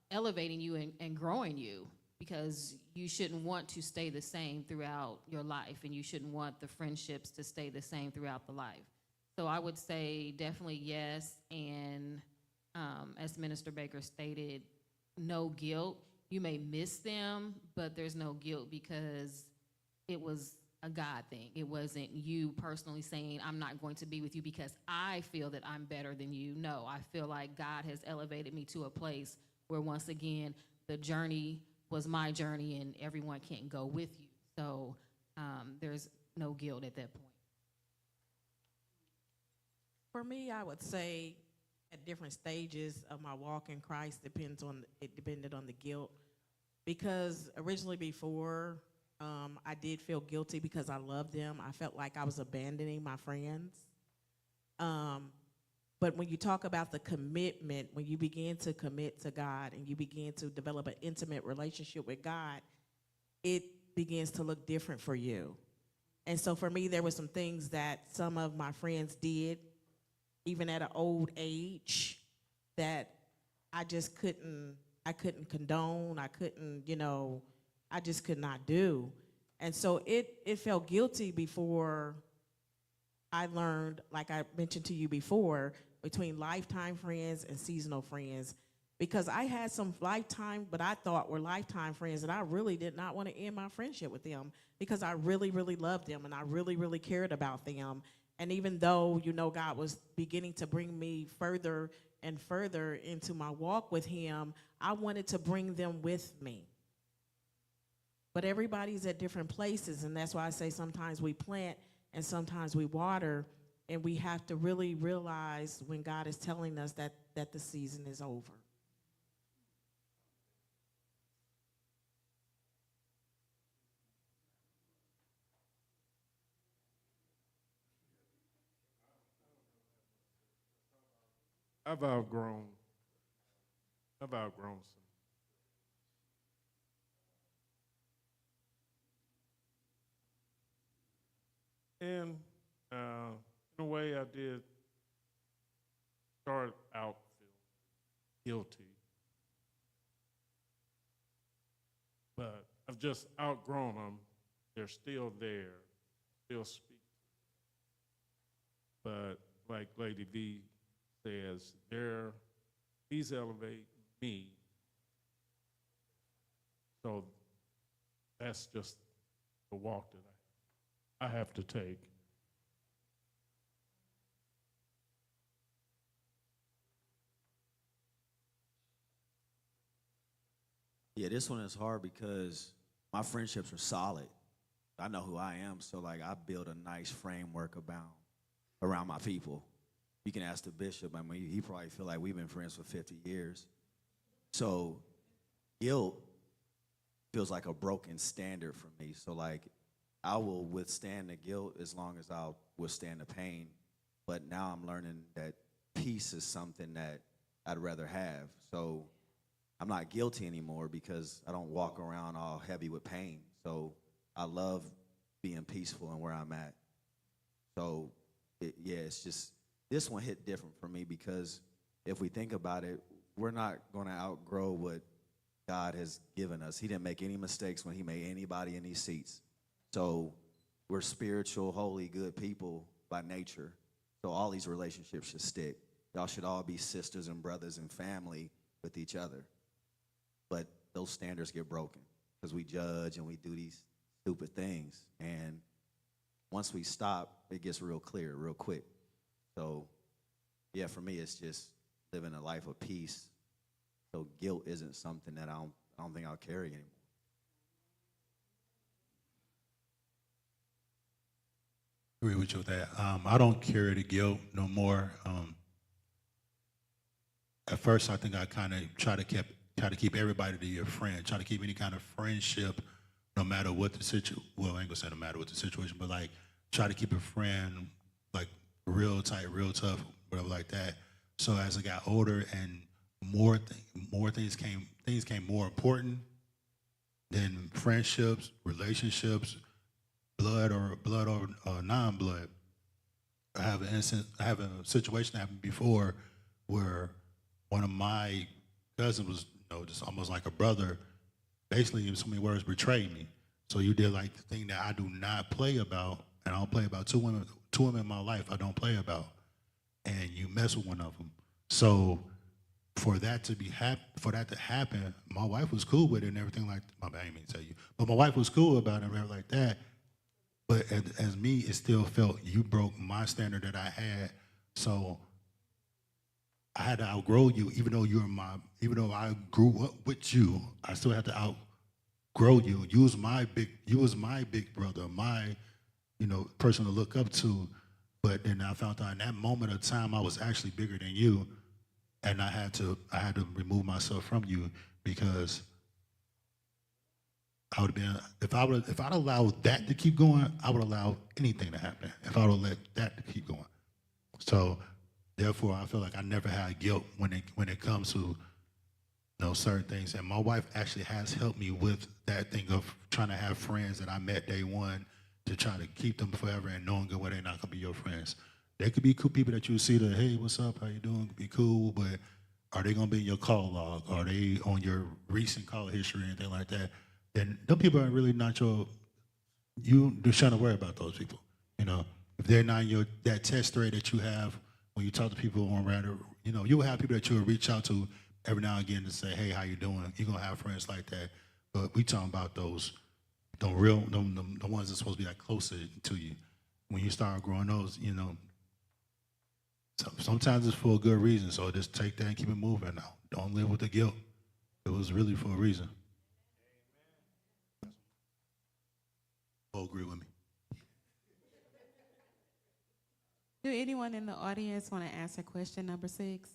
elevating you and growing you, because you shouldn't want to stay the same throughout your life, and you shouldn't want the friendships to stay the same throughout the life. So I would say definitely yes, and as Minister Baker stated, no guilt. You may miss them, but there's no guilt because it was a God thing. It wasn't you personally saying, I'm not going to be with you because I feel that I'm better than you. No, I feel like God has elevated me to a place where, once again, the journey was my journey and everyone can't go with you. So there's no guilt at that point. For me, I would say at different stages of my walk in Christ depended on the guilt. Because originally before, I did feel guilty because I loved them. I felt like I was abandoning my friends. But when you talk about the commitment, when you begin to commit to God and you begin to develop an intimate relationship with God, it begins to look different for you. And so for me, there were some things that some of my friends did, even at an old age, that I just couldn't condone. I couldn't, I just could not do. And so it felt guilty before I learned, like I mentioned to you before, between lifetime friends and seasonal friends. Because I had some lifetime, but I thought were lifetime friends, and I really did not want to end my friendship with them because I really, really loved them and I really, really cared about them. And even though, God was beginning to bring me further and further into my walk with him, I wanted to bring them with me. But everybody's at different places, and that's why I say sometimes we plant and sometimes we water, and we have to really realize when God is telling us that the season is over. I've outgrown some. And in a way, I did start out feeling guilty. But I've just outgrown them. They're still there, still speak. But like Lady V says, he's elevating me. So that's just the walk that I have to take. Yeah, this one is hard because my friendships are solid. I know who I am, so like I build a nice framework around my people. You can ask the bishop. I mean, he probably feel like we've been friends for 50 years. So guilt feels like a broken standard for me. So like I will withstand the guilt as long as I'll withstand the pain. But now I'm learning that peace is something that I'd rather have. So I'm not guilty anymore because I don't walk around all heavy with pain. So I love being peaceful and where I'm at. So it's just, this one hit different for me because if we think about it, we're not going to outgrow what God has given us. He didn't make any mistakes when he made anybody in these seats. So we're spiritual, holy, good people by nature. So all these relationships should stick. Y'all should all be sisters and brothers and family with each other. But those standards get broken because we judge and we do these stupid things. And once we stop, it gets real clear, real quick. So, yeah, for me, it's just living a life of peace. So guilt isn't something that I don't think I'll carry anymore. Agree with you with that. I don't carry the guilt no more. At first, I think I kind of try to keep everybody to your friend, try to keep any kind of friendship, no matter what the situation. Well, I ain't gonna say no matter what the situation, but like try to keep a friend like real tight, real tough, whatever like that. So as I got older and more things came more important than friendships, relationships, blood or non-blood. I have a situation that happened before where one of my cousins was, just almost like a brother, basically in so many words betrayed me. So you did like the thing that I do not play about, and I don't play about two women in my life I don't play about, and you mess with one of them. So for that to happen, my wife was cool with it and everything like. I didn't mean to tell you, but my wife was cool about it and everything like that. But as me, it still felt you broke my standard that I had. So I had to outgrow you, even though I grew up with you, I still had to outgrow you. You was my big brother, my, person to look up to. But then I found out in that moment of time I was actually bigger than you, and I had to remove myself from you because I would have been, if I'd allowed that to keep going, I would allow anything to happen if I would let that to keep going. So therefore, I feel like I never had guilt when it comes to certain things. And my wife actually has helped me with that thing of trying to have friends that I met day one to try to keep them forever and knowing good well they're not gonna be your friends. They could be cool people that you see that, hey, what's up, how you doing, be cool, but are they gonna be in your call log? Are they on your recent call history or anything like that? Then those people are really not you just trying to worry about those people. If they're not in that test thread that you have when you talk to people on random, you'll have people that you'll reach out to every now and again to say, hey, how you doing? You're gonna have friends like that. But we talking about the ones that's supposed to be like closer to you. When you start growing those, sometimes it's for a good reason. So just take that and keep it moving now. Don't live with the guilt. It was really for a reason. Agree with me. Do anyone in the audience want to answer question number 6?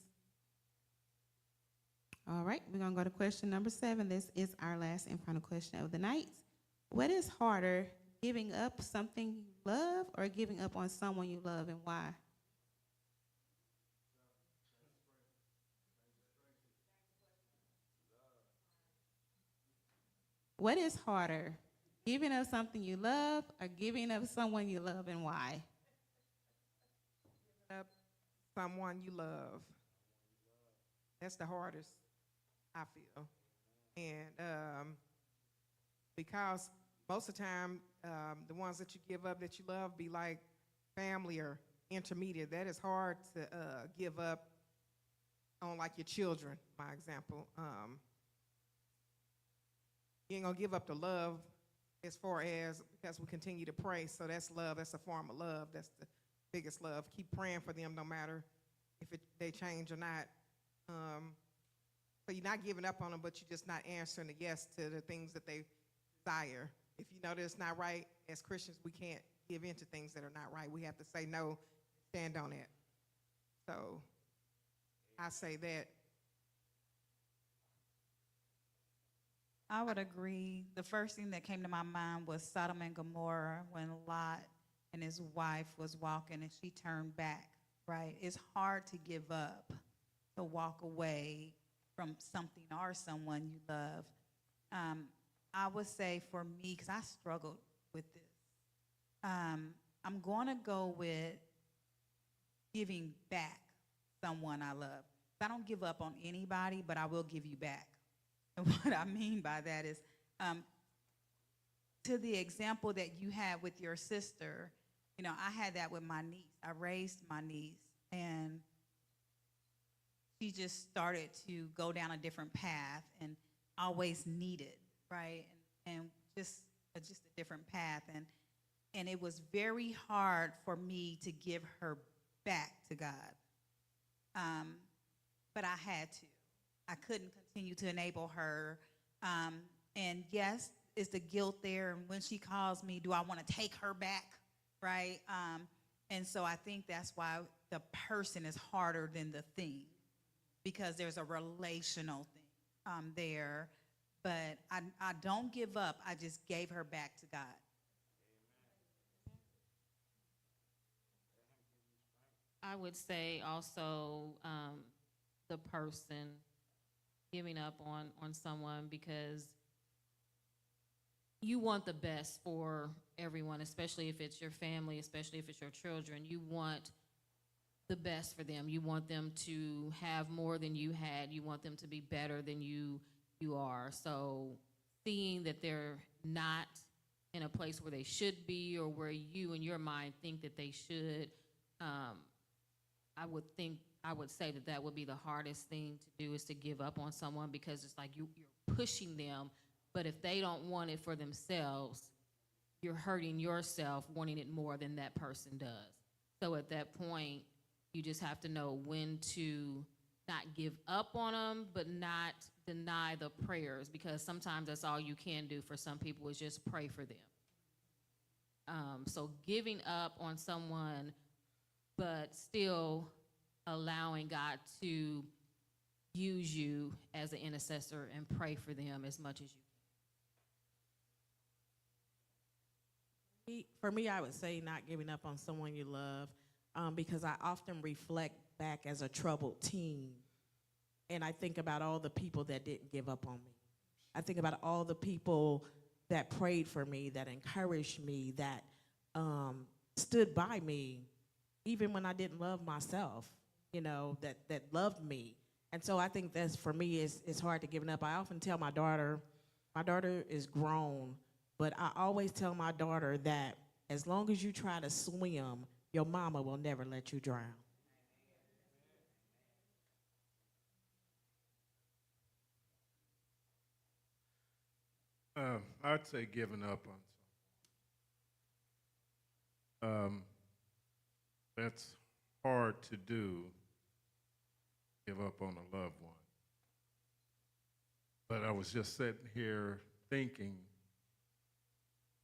All right, we're going to go to question number 7. This is our last and final question of the night. What is harder, giving up something you love or giving up on someone you love, and why? What is harder, giving up something you love or giving up someone you love, and why? Up someone you love. That's the hardest, I feel. And because most of the time, the ones that you give up that you love be like family or intermediate. That is hard to give up on, like your children, my example. You ain't gonna give up the love as far as, because we continue to pray. So that's love. That's a form of love. That's the biggest love. Keep praying for them no matter if they change or not. So you're not giving up on them, but you're just not answering a yes to the things that they desire. If you know that it's not right, as Christians, we can't give in to things that are not right. We have to say no, stand on it. So I say that. I would agree. The first thing that came to my mind was Sodom and Gomorrah, when Lot and his wife was walking and she turned back, right? It's hard to give up, to walk away from something or someone you love. I would say for me, because I struggled with this, I'm going to go with giving back someone I love. I don't give up on anybody, but I will give you back. And what I mean by that is, to the example that you had with your sister, I had that with my niece. I raised my niece, and she just started to go down a different path and always needed, right? And just a different path. And it was very hard for me to give her back to God. But I had to. I couldn't continue to enable her. And yes, is the guilt there? And when she calls me, do I want to take her back, right? And so I think that's why the person is harder than the thing, because there's a relational thing there. But I don't give up. I just gave her back to God. I would say also the person giving up on someone, because you want the best for everyone, especially if it's your family, especially if it's your children. You want the best for them. You want them to have more than you had. You want them to be better than you are. So seeing that they're not in a place where they should be, or where you in your mind think that they should, I would say that would be the hardest thing to do, is to give up on someone, because it's like you're pushing them, but if they don't want it for themselves, you're hurting yourself wanting it more than that person does. So at that point, you just have to know when to not give up on them, but not deny the prayers, because sometimes that's all you can do for some people, is just pray for them. So giving up on someone, but still allowing God to use you as an intercessor and pray for them as much as you can. For me, I would say not giving up on someone you love, because I often reflect back as a troubled teen, and I think about all the people that didn't give up on me. I think about all the people that prayed for me, that encouraged me, that stood by me, even when I didn't love myself, that loved me. And so I think that's, for me, it's hard to give up. I often tell my daughter is grown, but I always tell my daughter that as long as you try to swim, your mama will never let you drown. I'd say giving up on that's hard to do, give up on a loved one. But I was just sitting here thinking,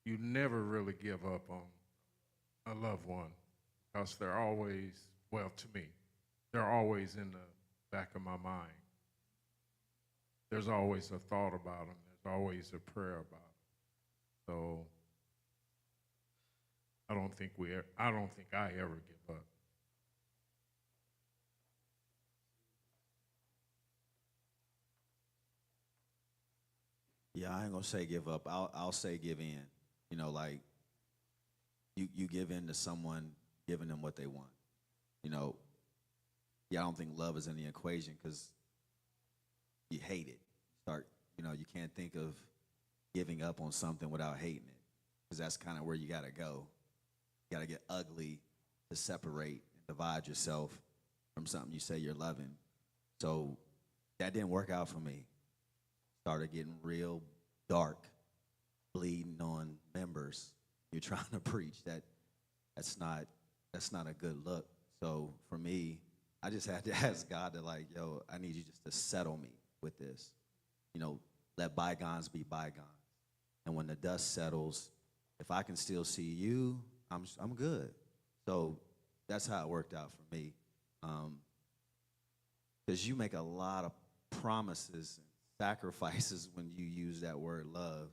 you never really give up on a loved one, because they're always, well, to me, they're always in the back of my mind. There's always a thought about them. There's always a prayer about them. So I don't think I ever give up. Yeah, I ain't gonna say give up. I'll say give in. Like you give in to someone, giving them what they want. Yeah, I don't think love is in the equation, because you hate it. You can't think of giving up on something without hating it, because that's kind of where you gotta go. You gotta get ugly to separate and divide yourself from something you say you're loving. So that didn't work out for me. Started getting real dark, bleeding on members. You're trying to preach that's not a good look. So for me, I just had to ask God to, like, yo, I need you just to settle me with this. Let bygones be bygones. And when the dust settles, if I can still see you, I'm good. So that's how it worked out for me. Because you make a lot of promises and sacrifices when you use that word love,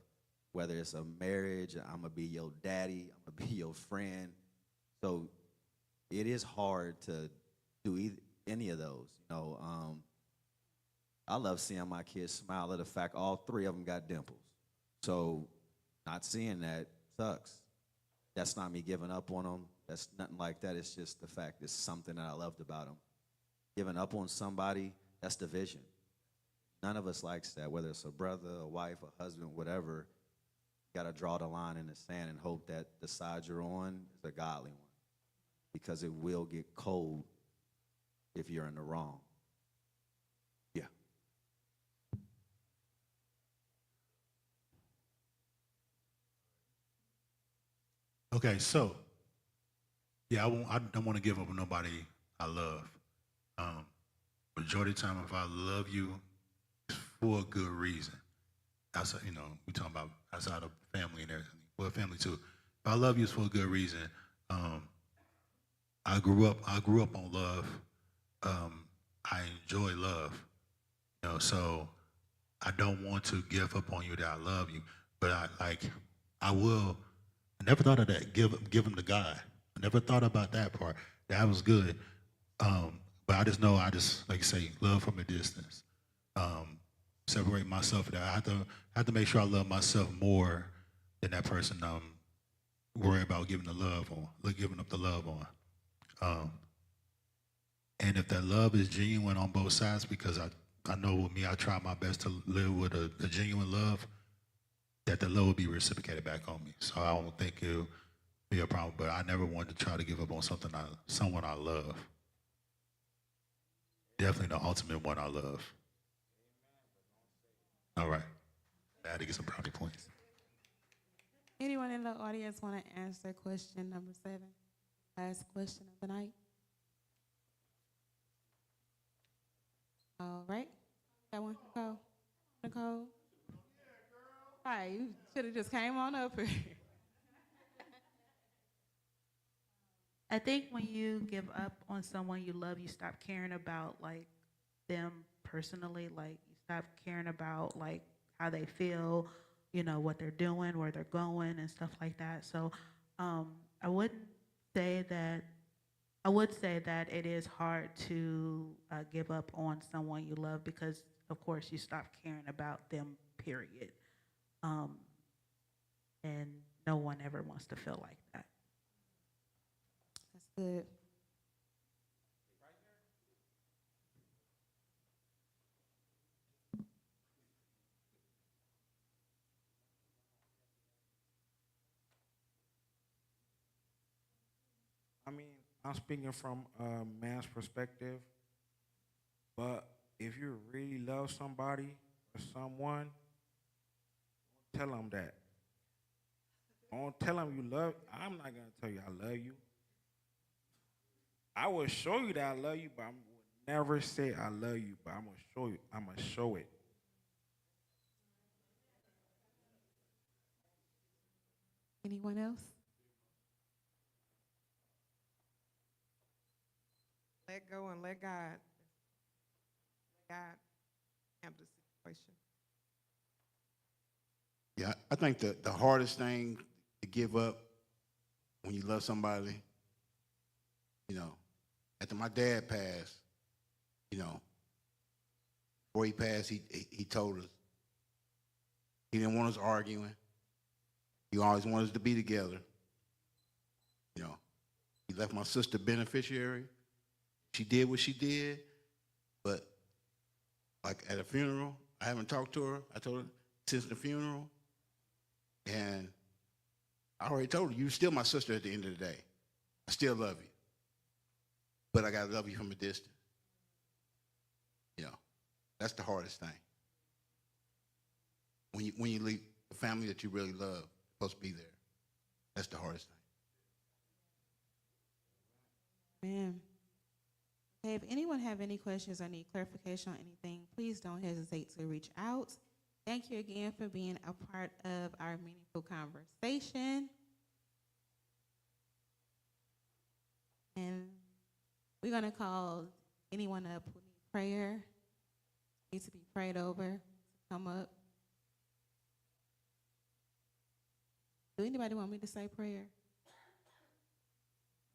whether it's a marriage, I'm going to be your daddy, I'm going to be your friend. So it is hard to do any of those. I love seeing my kids smile at the fact all three of them got dimples. So not seeing that sucks. That's not me giving up on them. That's nothing like that. It's just the fact it's something that I loved about them. Giving up on somebody, that's division. None of us likes that, whether it's a brother, a wife, a husband, whatever. You got to draw the line in the sand and hope that the side you're on is a godly one, because it will get cold if you're in the wrong. Okay, so yeah, I don't want to give up on nobody I love. Um, Majority of the time, if I love you, it's for a good reason. Outside, we talking about outside of family and everything. Well, family too. If I love you, it's for a good reason. Um, I grew up on love. I enjoy love. So I don't want to give up on you that I love you, but I will. I never thought of that. Give him to God. I never thought about that part. That was good. But I just know like you say, love from a distance. Separate myself. That I have to make sure I love myself more than that person. Worry about giving giving up the love on. Um, and if that love is genuine on both sides, because I know with me, I try my best to live with a genuine love, that the love will be reciprocated back on me. So I don't think it'll be a problem. But I never wanted to try to give up on someone I love. Definitely the ultimate one I love. All right. I had to get some brownie points. Anyone in the audience want to answer question number 7? Last question of the night. All right. Got one, Nicole? Nicole? Hi, you should have just came on up here. I think when you give up on someone you love, you stop caring about like them personally. Like you stop caring about like how they feel, what they're doing, where they're going, and stuff like that. So I wouldn't say that. I would say that it is hard to give up on someone you love because, of course, you stop caring about them. Period. And no one ever wants to feel like that. That's good. I mean, I'm speaking from a man's perspective, but if you really love somebody or someone, tell them that. Don't tell them you love. I'm not gonna tell you I love you. I will show you that I love you, but I will never say I love you. But I'm gonna show you. I'm gonna show it. Anyone else? Let go and let God. Let God handle the situation. Yeah, I think the hardest thing to give up when you love somebody, after my dad passed, before he passed, he told us he didn't want us arguing. He always wanted us to be together. He left my sister beneficiary. She did what she did, but like at a funeral, I haven't talked to her. I told her since the funeral, and I already told her, you're still my sister at the end of the day. I still love you, but I gotta love you from a distance. That's the hardest thing. When you leave the family that you really love, supposed to be there. That's the hardest thing. Man. Okay, if anyone have any questions or need clarification on anything, please don't hesitate to reach out. Thank you again for being a part of our meaningful conversation. And we're going to call anyone up who needs prayer, needs to be prayed over, to come up. Do anybody want me to say prayer?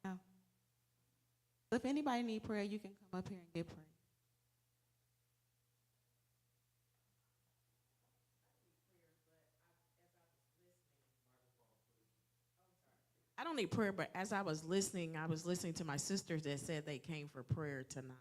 No. So if anybody need prayer, you can come up here and get prayer. I don't need prayer, but as I was listening to my sisters that said they came for prayer tonight.